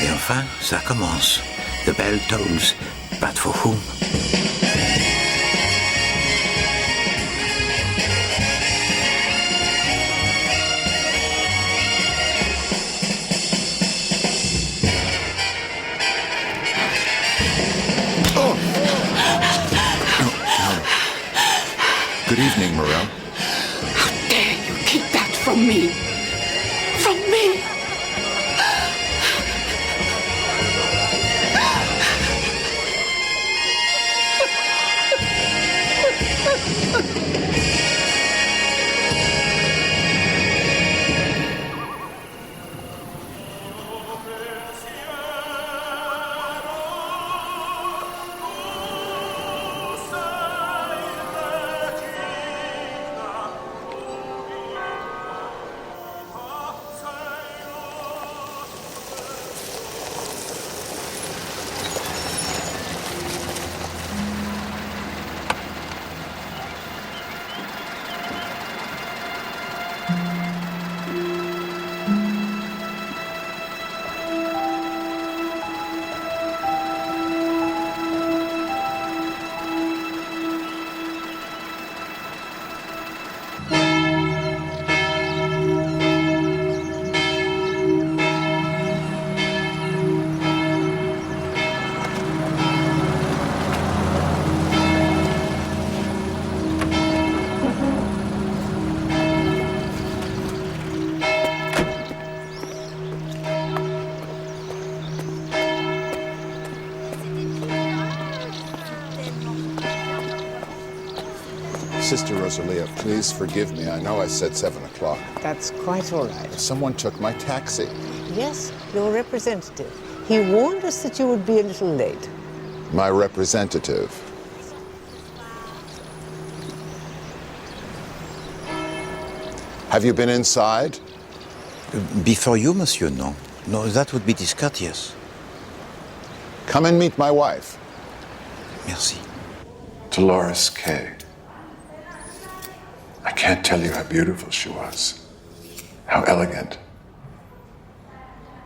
Et enfin, ça commence. The bell tolls, but for whom? Good evening, Morel. How dare you keep that from me? From me! Sister Rosalia, please forgive me. I know I said 7 o'clock. That's quite all right. Someone took my taxi. Yes, your representative. He warned us that you would be a little late. My representative. Have you been inside? Before you, monsieur, no. No, that would be discourteous. Come and meet my wife. Merci. Dolores Kay. I can't tell you how beautiful she was. How elegant.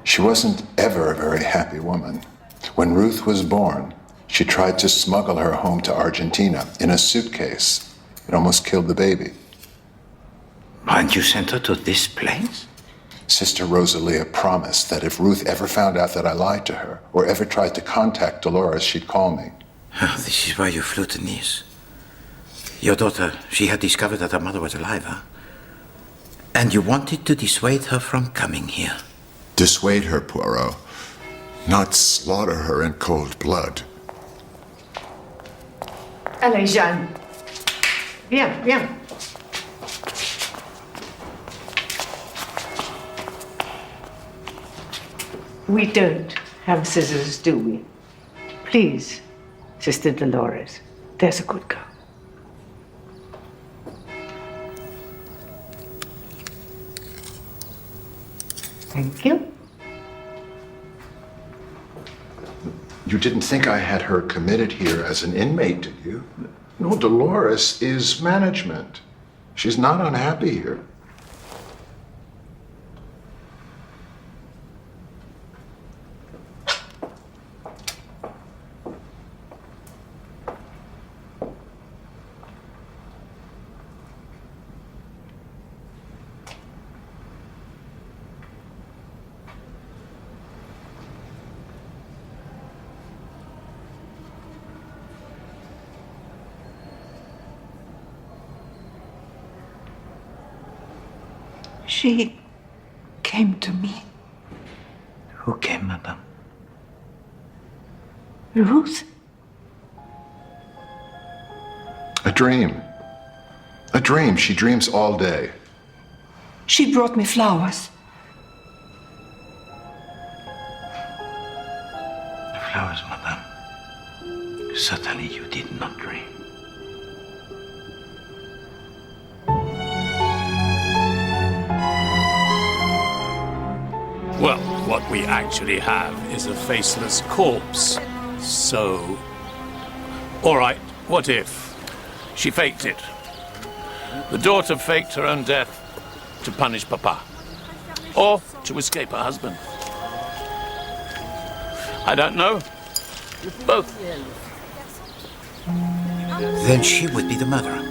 She wasn't ever a very happy woman. When Ruth was born, she tried to smuggle her home to Argentina in a suitcase. It almost killed the baby. And you sent her to this place? Sister Rosalia promised that if Ruth ever found out that I lied to her, or ever tried to contact Dolores, she'd call me. This is why you flew to Nice. Your daughter, she had discovered that her mother was alive, huh? And you wanted to dissuade her from coming here. Dissuade her, Poirot. Not slaughter her in cold blood. Allez, Jeanne. Viens, viens. We don't have scissors, do we? Please, Sister Dolores. There's a good girl. Thank you. You didn't think I had her committed here as an inmate, did you? No, Dolores is management. She's not unhappy here. She came to me. Who came, madame? Ruth? A dream. A dream. She dreams all day. She brought me flowers. Flowers, madame. Certainly you did not dream. Well, what we actually have is a faceless corpse. So... All right, what if? She faked it. The daughter faked her own death to punish Papa. Or to escape her husband. I don't know. Both. Then she would be the murderer.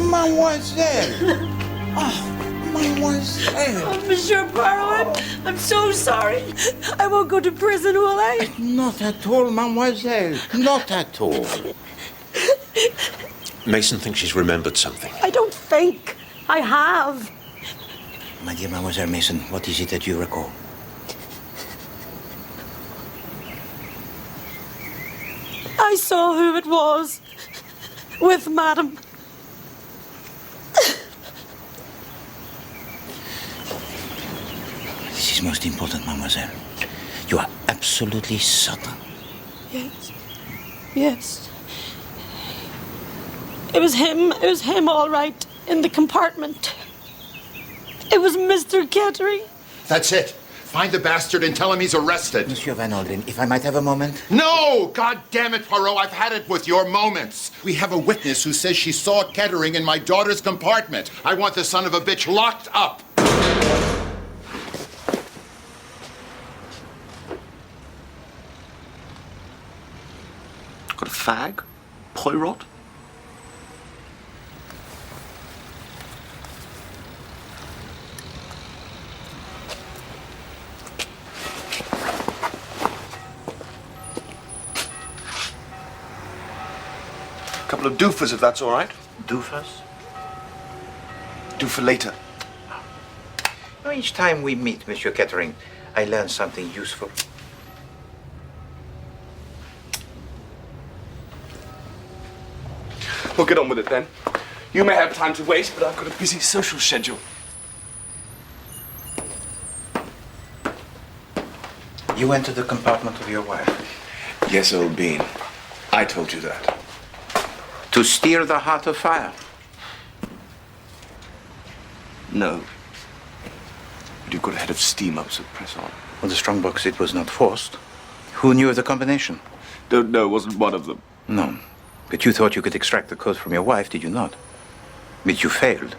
Mademoiselle! Oh, mademoiselle! Oh, Monsieur Poirot, I'm so sorry. I won't go to prison, will I? Not at all, mademoiselle. Not at all. Mason thinks she's remembered something. I don't think. I have. My dear Mademoiselle Mason, what is it that you recall? I saw who it was. With Madame. This is most important, mademoiselle. You are absolutely certain. Yes. Yes. It was him. It was him, all right, in the compartment. It was Mr. Kettering. That's it. Find the bastard and tell him he's arrested. Monsieur Van Alden, if I might have a moment? No! God damn it, Poirot. I've had it with your moments. We have a witness who says she saw Kettering in my daughter's compartment. I want the son of a bitch locked up. Got a fag? Poirot? A couple of doofers, if that's all right. Doofers? Do for later. Each time we meet, Monsieur Kettering, I learn something useful. We'll get on with it then. You may have time to wait, but I've got a busy social schedule. You went to the compartment of your wife? Yes, old bean. I told you that. To steer the heart of fire? No. But you've got a head of steam up, so press on. Well, the strongbox, it was not forced. Who knew of the combination? Don't know, wasn't one of them. No. But you thought you could extract the code from your wife, did you not? But you failed.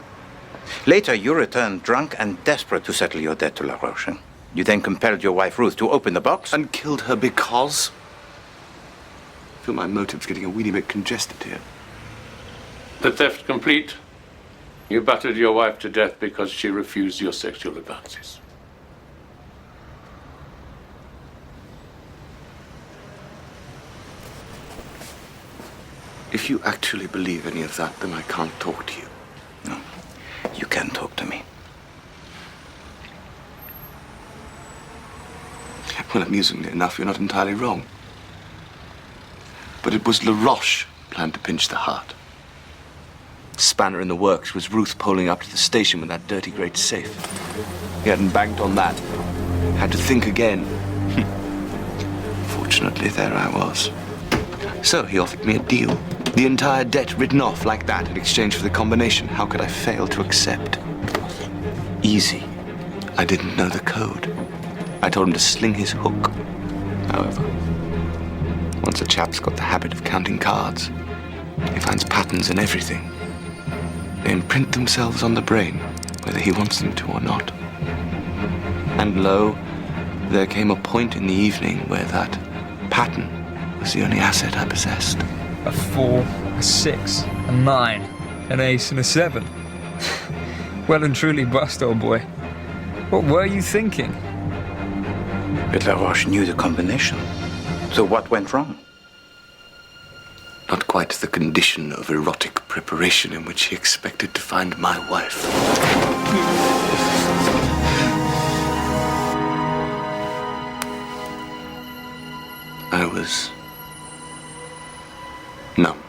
Later, you returned drunk and desperate to settle your debt to La Roche. You then compelled your wife, Ruth, to open the box. And killed her because? I feel my motives getting a weeny bit congested here. The theft complete. You battered your wife to death because she refused your sexual advances. If you actually believe any of that, then I can't talk to you. No, you can talk to me. Well, amusingly enough, you're not entirely wrong. But it was La Roche planned to pinch the heart. Spanner in the works was Ruth pulling up to the station with that dirty great safe. He hadn't banked on that. Had to think again. Fortunately, there I was. So he offered me a deal. The entire debt written off like that in exchange for the combination. How could I fail to accept? Easy. I didn't know the code. I told him to sling his hook. However, once a chap's got the habit of counting cards, he finds patterns in everything. They imprint themselves on the brain, whether he wants them to or not. And lo, there came a point in the evening where that pattern was the only asset I possessed. A 4, a 6, a 9, an ace and a 7. Well and truly bust, old boy. What were you thinking? But La Roche knew the combination. So what went wrong? Not quite the condition of erotic preparation in which he expected to find my wife. I was numb.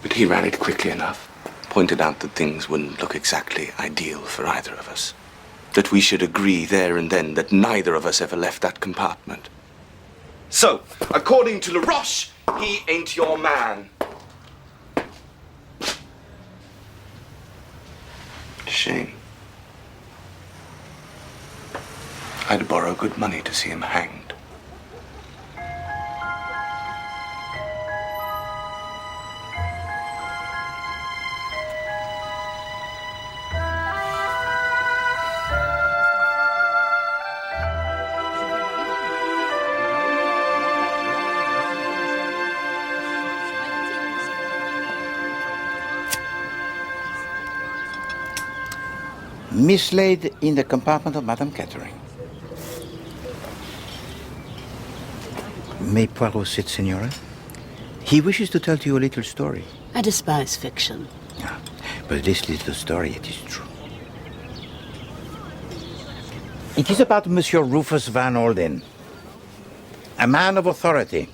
But he rallied quickly enough, pointed out that things wouldn't look exactly ideal for either of us. That we should agree there and then that neither of us ever left that compartment. So, according to La Roche, he ain't your man. Shame. I'd borrow good money to see him hanged. Mislaid in the compartment of Madame Kettering. May Poirot sit, Signora? He wishes to tell to you a little story. I despise fiction. Ah, but this little story, it is true. It is about Monsieur Rufus Van Alden, a man of authority,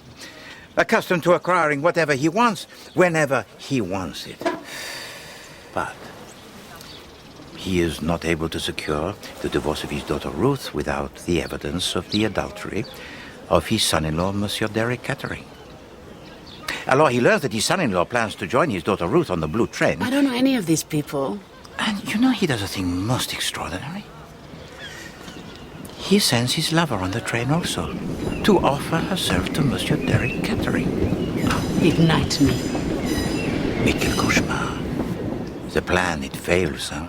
accustomed to acquiring whatever he wants, whenever he wants it. But he is not able to secure the divorce of his daughter Ruth without the evidence of the adultery of his son-in-law, Monsieur Derek Kettering. Alors, he learns that his son-in-law plans to join his daughter Ruth on the blue train. I don't know any of these people. And you know, he does a thing most extraordinary. He sends his lover on the train also, to offer herself to Monsieur Derek Kettering. Ignite me. Mais quel cauchemar. The plan, it fails, huh?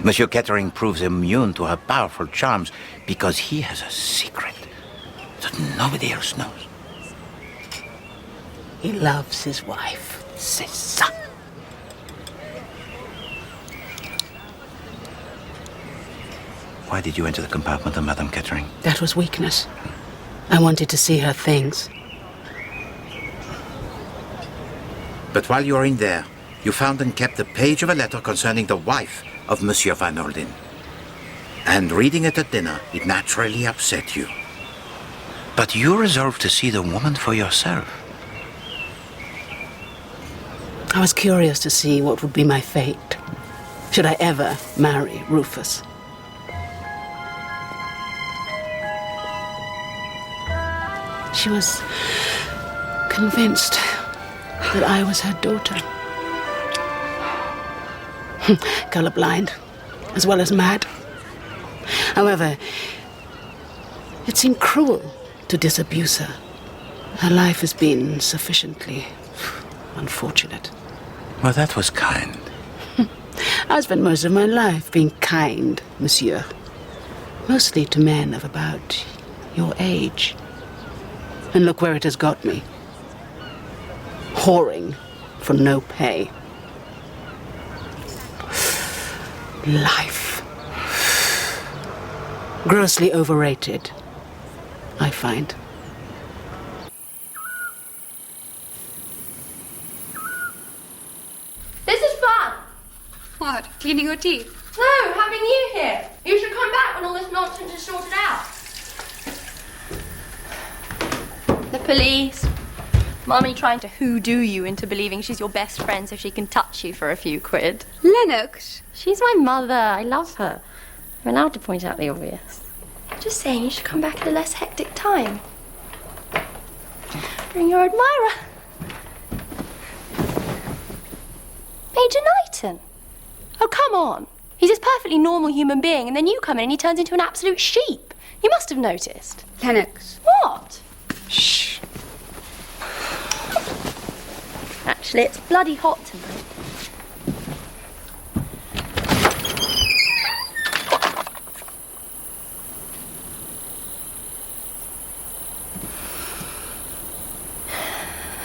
Monsieur Kettering proves immune to her powerful charms because he has a secret that nobody else knows. He loves his wife. C'est ça. Why did you enter the compartment of Madame Kettering? That was weakness. I wanted to see her things. But while you were in there, you found and kept a page of a letter concerning the wife of Monsieur Van Olden. And reading it at dinner, it naturally upset you. But you resolved to see the woman for yourself. I was curious to see what would be my fate, should I ever marry Rufus. She was convinced that I was her daughter. Colorblind, as well as mad. However, it seemed cruel to disabuse her. Her life has been sufficiently unfortunate. Well, that was kind. I spent most of my life being kind, monsieur. Mostly to men of about your age. And look where it has got me. Whoring for no pay. Life. Grossly overrated, I find. This is fun. What? Cleaning your teeth? No, having you here. You should come back when all this nonsense is sorted out. The police. Mummy trying to hoodoo you into believing she's your best friend so she can touch you for a few quid. Lennox. She's my mother. I love her. I'm allowed to point out the obvious. Just saying you should come back at a less hectic time. Bring your admirer. Major Knighton. Oh, come on. He's this perfectly normal human being, and then you come in and he turns into an absolute sheep. You must have noticed. Lennox. What? Shh. Actually, it's bloody hot tonight.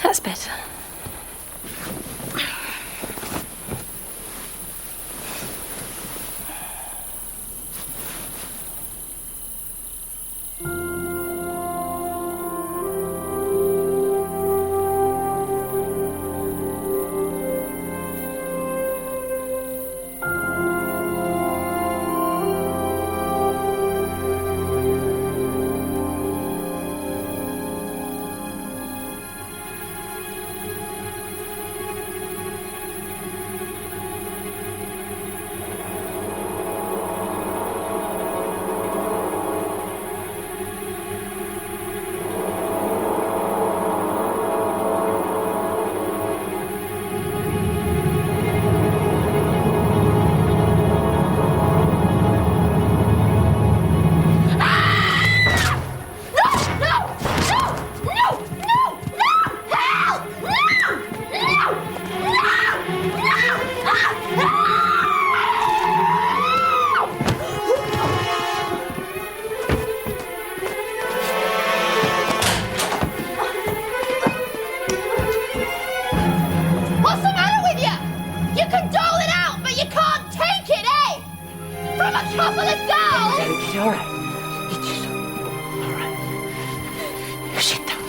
That's better.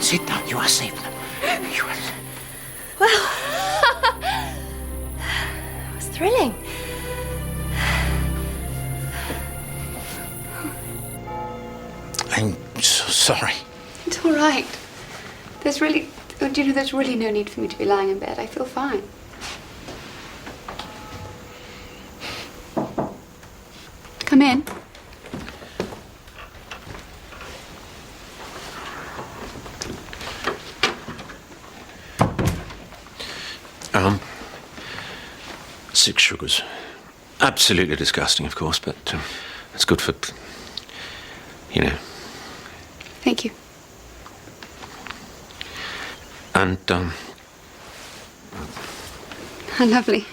Sit down. You are safe now. You are safe. Well, it was thrilling. I'm so sorry. It's all right. There's really no need for me to be lying in bed. I feel fine. Come in. Six sugars. Absolutely disgusting, of course, but it's good for, you know. Thank you. And, How lovely.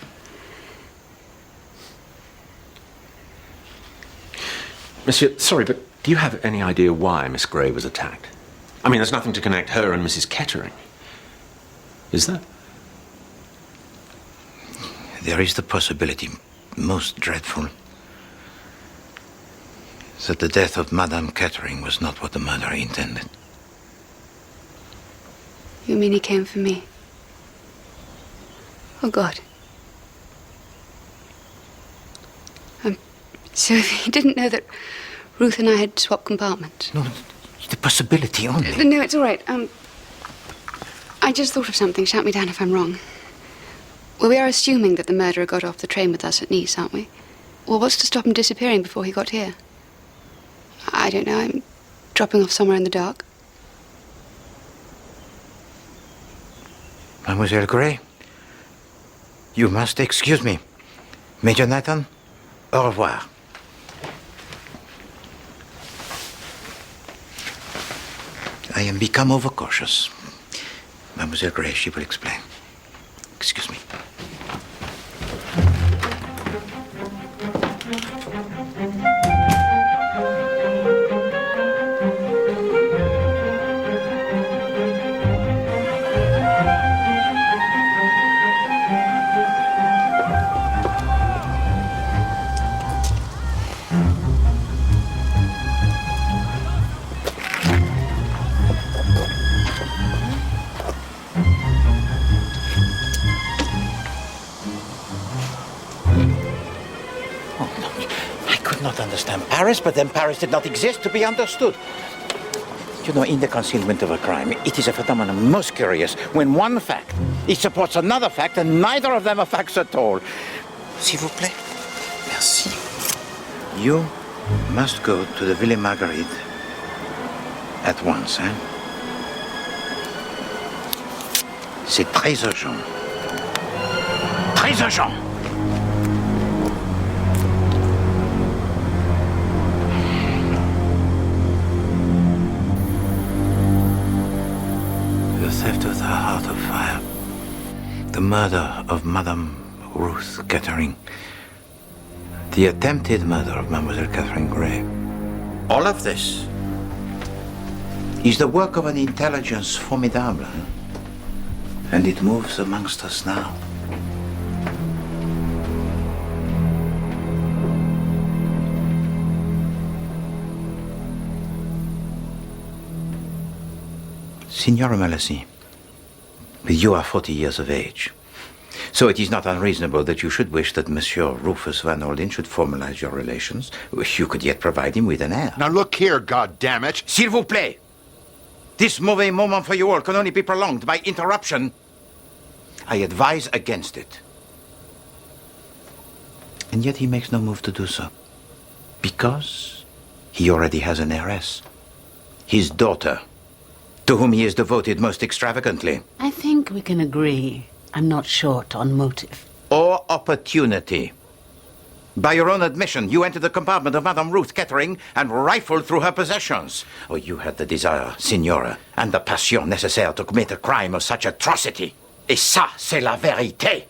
Monsieur, sorry, but do you have any idea why Miss Grey was attacked? I mean, there's nothing to connect her and Mrs. Kettering. Is there? There is the possibility, most dreadful, that the death of Madame Kettering was not what the murderer intended. You mean he came for me? Oh, God. So he didn't know that Ruth and I had swapped compartments? No, the possibility only. No, it's all right. I just thought of something. Shout me down if I'm wrong. Well, we are assuming that the murderer got off the train with us at Nice, aren't we? Well, what's to stop him disappearing before he got here? I don't know. I'm dropping off somewhere in the dark. Mademoiselle Gray, you must excuse me. Major Nathan, au revoir. I am become overcautious. Mademoiselle Gray, she will explain. Excuse me. Paris, but then Paris did not exist to be understood. You know, in the concealment of a crime, it is a phenomenon most curious when one fact, it supports another fact, and neither of them are facts at all. S'il vous plaît. Merci. You must go to the Villa Marguerite at once, hein? C'est très urgent. Très urgent. The theft of the Heart of Fire. The murder of Madame Ruth Kettering. The attempted murder of Mademoiselle Catherine Gray. All of this is the work of an intelligence formidable, and it moves amongst us now. Signora Malassi, you are 40 years of age, so it is not unreasonable that you should wish that Monsieur Rufus Van Orden should formalize your relations. You could yet provide him with an heir. Now look here, goddammit. S'il vous plaît. This mauvais moment for you all can only be prolonged by interruption. I advise against it. And yet he makes no move to do so. Because he already has an heiress. His daughter, to whom he is devoted most extravagantly. I think we can agree I'm not short on motive. Or opportunity. By your own admission, you entered the compartment of Madame Ruth Kettering and rifled through her possessions. Oh, you had the desire, Signora, and the passion necessaire to commit a crime of such atrocity. Et ça, c'est la vérité.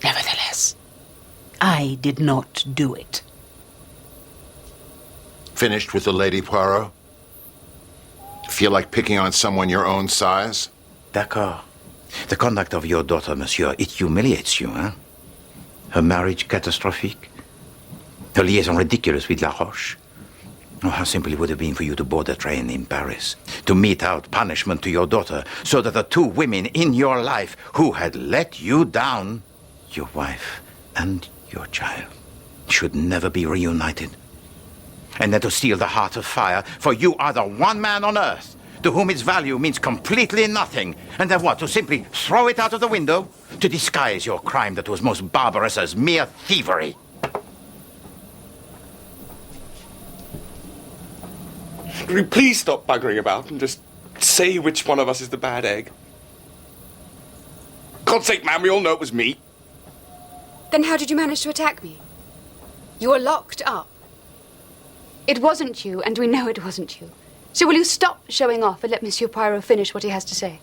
Nevertheless, I did not do it. Finished with the Lady Poirot? Feel like picking on someone your own size? D'accord. The conduct of your daughter, monsieur, it humiliates you, hein? Her marriage catastrophic? Her liaison ridiculous with La Roche? Oh, how simple it would have been for you to board a train in Paris, to mete out punishment to your daughter, so that the two women in your life who had let you down, your wife and your child, should never be reunited. And then to steal the Heart of Fire, for you are the one man on earth to whom its value means completely nothing. And then what, to simply throw it out of the window? To disguise your crime that was most barbarous as mere thievery. Could we please stop buggering about and just say which one of us is the bad egg? God's sake, man, we all know it was me. Then how did you manage to attack me? You were locked up. It wasn't you, and we know it wasn't you. So will you stop showing off and let Monsieur Poirot finish what he has to say?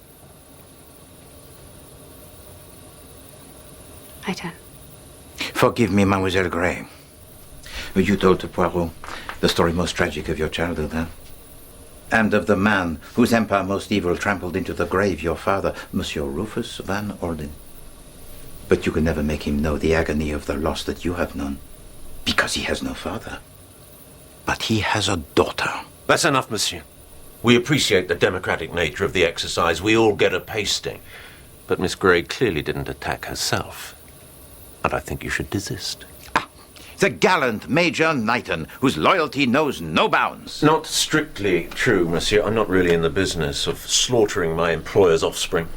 I turn. Forgive me, Mademoiselle Gray. You told to Poirot the story most tragic of your childhood, huh? And of the man whose empire most evil trampled into the grave, your father, Monsieur Rufus Van Orden. But you can never make him know the agony of the loss that you have known, because he has no father. But he has a daughter. That's enough, monsieur. We appreciate the democratic nature of the exercise. We all get a pasting. But Miss Grey clearly didn't attack herself. And I think you should desist. The gallant Major Knighton, whose loyalty knows no bounds. Not strictly true, monsieur. I'm not really in the business of slaughtering my employer's offspring.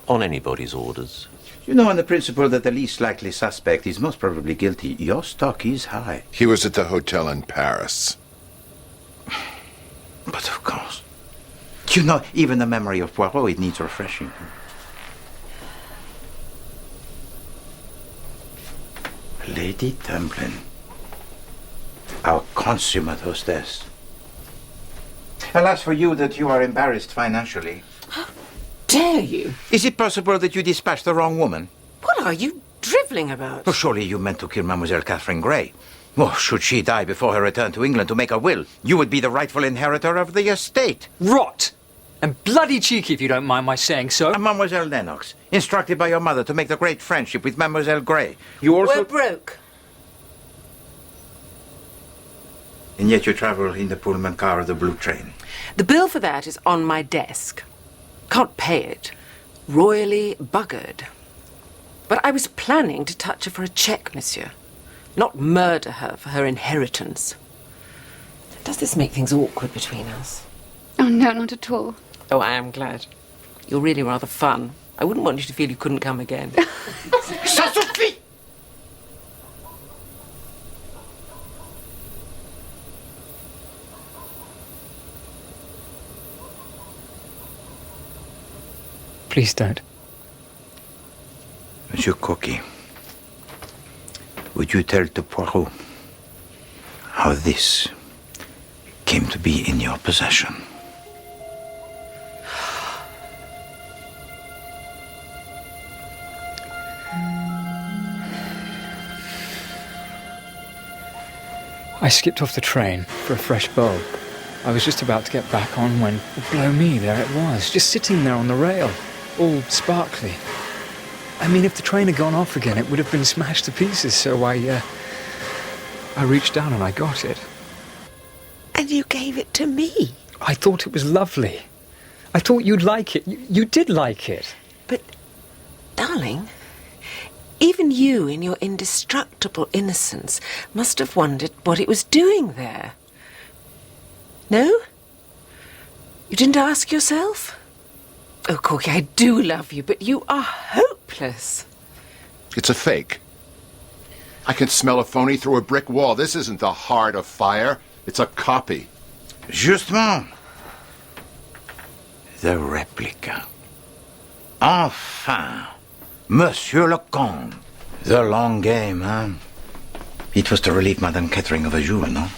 On anybody's orders. You know, on the principle that the least likely suspect is most probably guilty, your stock is high. He was at the hotel in Paris. But of course. You know, even the memory of Poirot, it needs refreshing. Lady Templin, our consummate hostess. Alas for you that you are embarrassed financially. How dare you? Is it possible that you dispatched the wrong woman? What are you drivelling about? Oh, surely you meant to kill Mademoiselle Catherine Grey. Oh, should she die before her return to England to make a will, you would be the rightful inheritor of the estate. Rot! And bloody cheeky, if you don't mind my saying so. Mademoiselle Lennox, instructed by your mother to make the great friendship with Mademoiselle Grey. You also... We're broke. And yet you travel in the Pullman car of the Blue Train. The bill for that is on my desk. Can't pay it. Royally buggered. But I was planning to touch her for a cheque, monsieur. Not murder her for her inheritance. Does this make things awkward between us? Oh, no, not at all. Oh, I am glad. You're really rather fun. I wouldn't want you to feel you couldn't come again. Ça suffit! Please don't. Monsieur Coquet, would you tell to Poirot how this came to be in your possession? I skipped off the train for a fresh bulb. I was just about to get back on when, blow me, there it was, just sitting there on the rail, all sparkly. I mean, if the train had gone off again, it would have been smashed to pieces, so I reached down and I got it. And you gave it to me? I thought it was lovely. I thought you'd like it. You did like it. But, darling, even you, in your indestructible innocence, must have wondered what it was doing there. No? You didn't ask yourself? Oh, Corky, I do love you, but you are hopeless. It's a fake. I can smell a phony through a brick wall. This isn't the Heart of Fire. It's a copy. Justement. The replica. Enfin, Monsieur le Comte. The long game, huh? It was to relieve Madame Kettering of a jewel, no?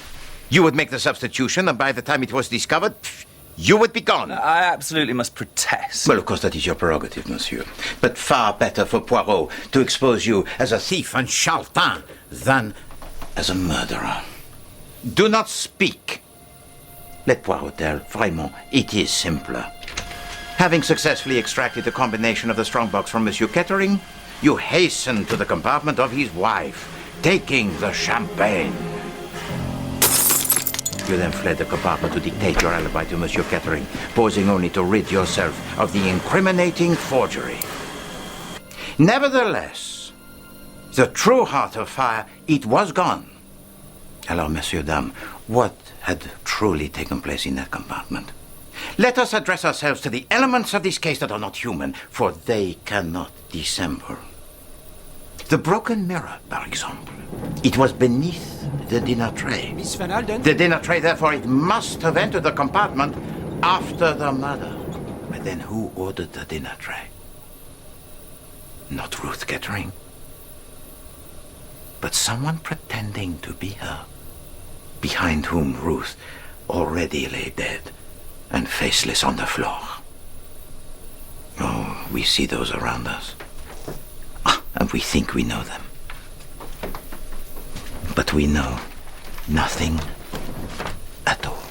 You would make the substitution, and by the time it was discovered, you would be gone. I absolutely must protest. Well, of course, that is your prerogative, monsieur. But far better for Poirot to expose you as a thief and charlatan than as a murderer. Do not speak. Let Poirot tell. Vraiment, it is simpler. Having successfully extracted the combination of the strongbox from Monsieur Kettering, you hasten to the compartment of his wife, taking the champagne. You then fled the compartment to dictate your alibi to Monsieur Kettering, pausing only to rid yourself of the incriminating forgery. Nevertheless, the true Heart of Fire, it was gone. Alors, Monsieur, Dame, what had truly taken place in that compartment? Let us address ourselves to the elements of this case that are not human, for they cannot dissemble. The broken mirror, par exemple. It was beneath the dinner tray. Miss Van Alden? The dinner tray, therefore, it must have entered the compartment after the murder. But then who ordered the dinner tray? Not Ruth Kettering, but someone pretending to be her, behind whom Ruth already lay dead and faceless on the floor. Oh, we see those around us. And we think we know them. But we know nothing at all.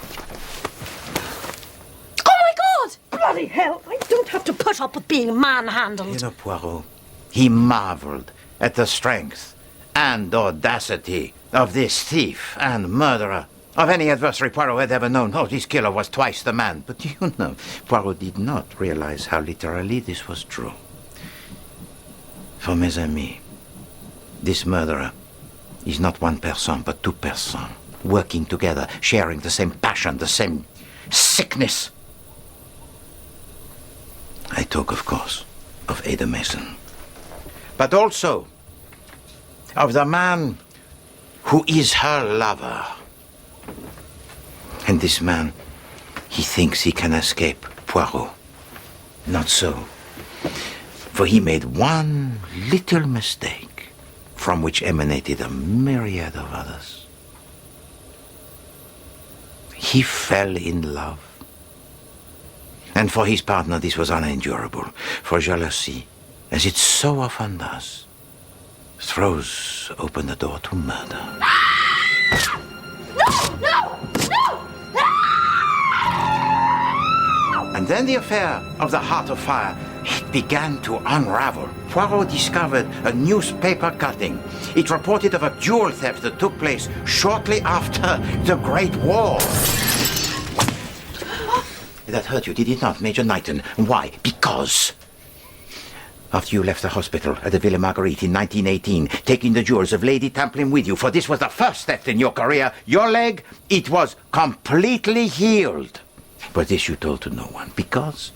Oh my God! Bloody hell! I don't have to put up with being manhandled. You know, Poirot, he marveled at the strength and audacity of this thief and murderer. of any adversary Poirot had ever known. Oh, this killer was twice the man. But you know, Poirot did not realize how literally this was true. For mes amis, this murderer is not one person, but two persons, working together, sharing the same passion, the same sickness. I talk, of course, of Ada Mason, but also of the man who is her lover. And this man, he thinks he can escape Poirot. Not so. For he made one little mistake from which emanated a myriad of others. He fell in love. And for his partner, this was unendurable. For jealousy, as it so often does, throws open the door to murder. And then the affair of the Heart of Fire, it began to unravel. Poirot discovered a newspaper cutting. It reported of a jewel theft that took place shortly after the Great War. That hurt you, did it not, Major Knighton? Why? Because after you left the hospital at the Villa Marguerite in 1918, taking the jewels of Lady Tamplin with you, for this was the first theft in your career, your leg, it was completely healed. But this you told to no one, because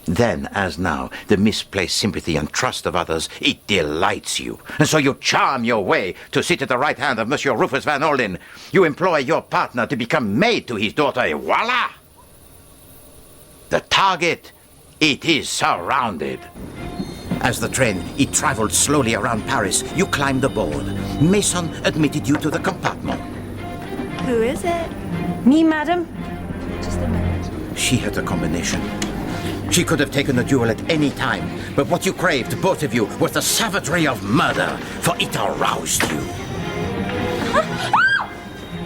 then, as now, the misplaced sympathy and trust of others, it delights you. And so you charm your way to sit at the right hand of Monsieur Rufus Van Olden. You employ your partner to become maid to his daughter, et voila! The target, it is surrounded. As the train, it traveled slowly around Paris, you climbed aboard. Mason admitted you to the compartment. Who is it? Me, madam. Just a minute. She had the combination. She could have taken the duel at any time, but what you craved, both of you, was the savagery of murder, for it aroused you.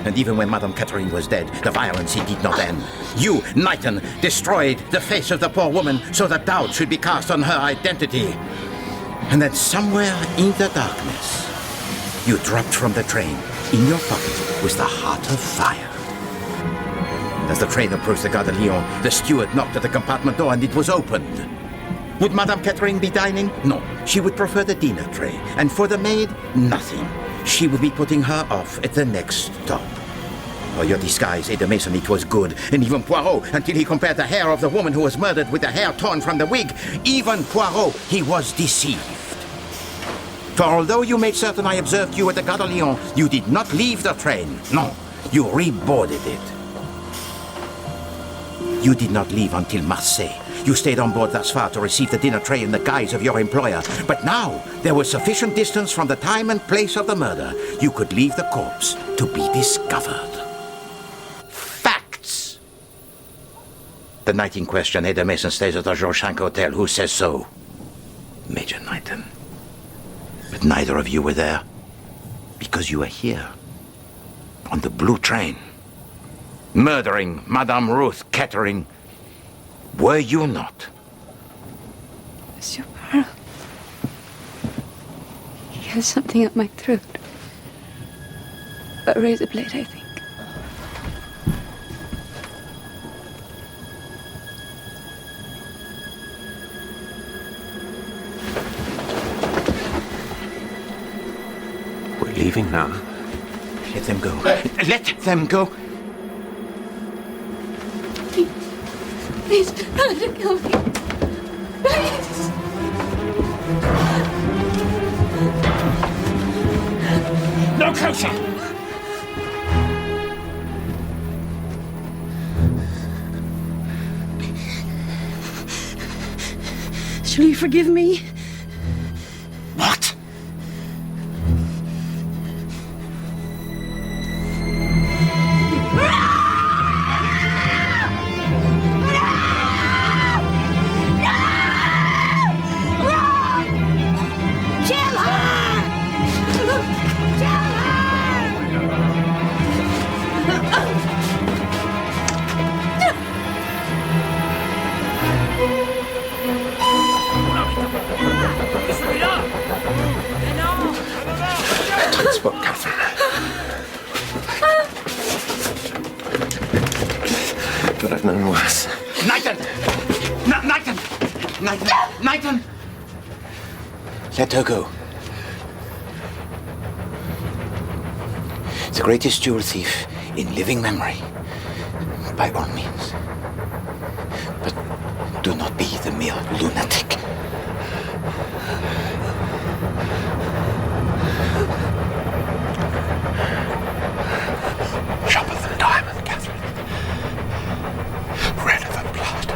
And even when Madame Catherine was dead, the violence, it did not end. You, Knighton, destroyed the face of the poor woman so that doubt should be cast on her identity. And then somewhere in the darkness, you dropped from the train. In your pocket was the Heart of Fire. As the train approached the Gare de Lyon, the steward knocked at the compartment door and it was opened. Would Madame Catherine be dining? No. She would prefer the dinner tray. And for the maid, nothing. She would be putting her off at the next stop. Oh, your disguise, Ada Mason, it was good. And even Poirot, until he compared the hair of the woman who was murdered with the hair torn from the wig, even Poirot, he was deceived. For although you made certain I observed you at the Gare de Lyon, you did not leave the train. No, you reboarded it. You did not leave until Marseille. You stayed on board thus far to receive the dinner tray in the guise of your employer. But now, there was sufficient distance from the time and place of the murder. You could leave the corpse to be discovered. Facts! The night in question, Ada Mason stays at the Georges Hotel. Who says so? Major Knighton. But neither of you were there, because you were here, on the blue train, murdering Madame Ruth Kettering. Were you not? Monsieur Poirot. He has something up my throat. A razor blade, I think. We're leaving now. Let them go. Let them go. Please, don't let him kill me. Please. No closer! Shall you forgive me? What? But I've known worse. Nathan! Nathan! Nathan! Nathan! Let her go. The greatest jewel thief in living memory. By all means. But do not be the mere lunatic. Sharper than diamond, Catherine. Redder than blood.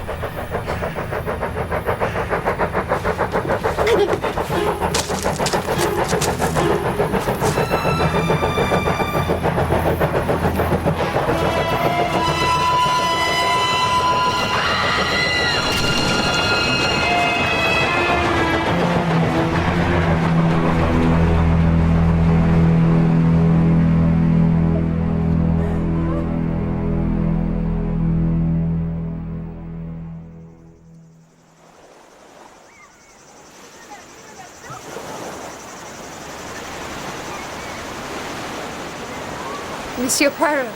Monsieur Poirot.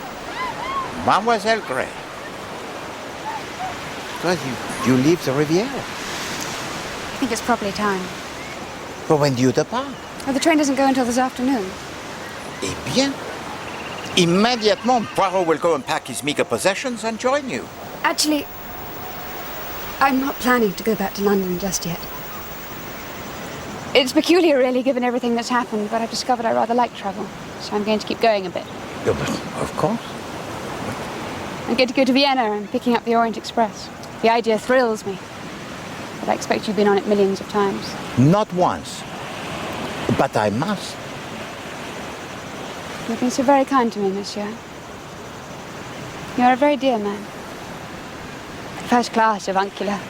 Mademoiselle Gray. Well, you leave the Riviera. I think it's probably time. But when do you depart? Oh, the train doesn't go until this afternoon. Eh bien, immédiatement, Poirot will go and pack his meager possessions and join you. Actually, I'm not planning to go back to London just yet. It's peculiar, really, given everything that's happened, but I've discovered I rather like travel, so I'm going to keep going a bit. Yeah, but of course. I'm going to go to Vienna and picking up the Orient Express. The idea thrills me, but I expect you've been on it millions of times. Not once. But I must. You've been so very kind to me, monsieur. You're a very dear man. First class avuncular.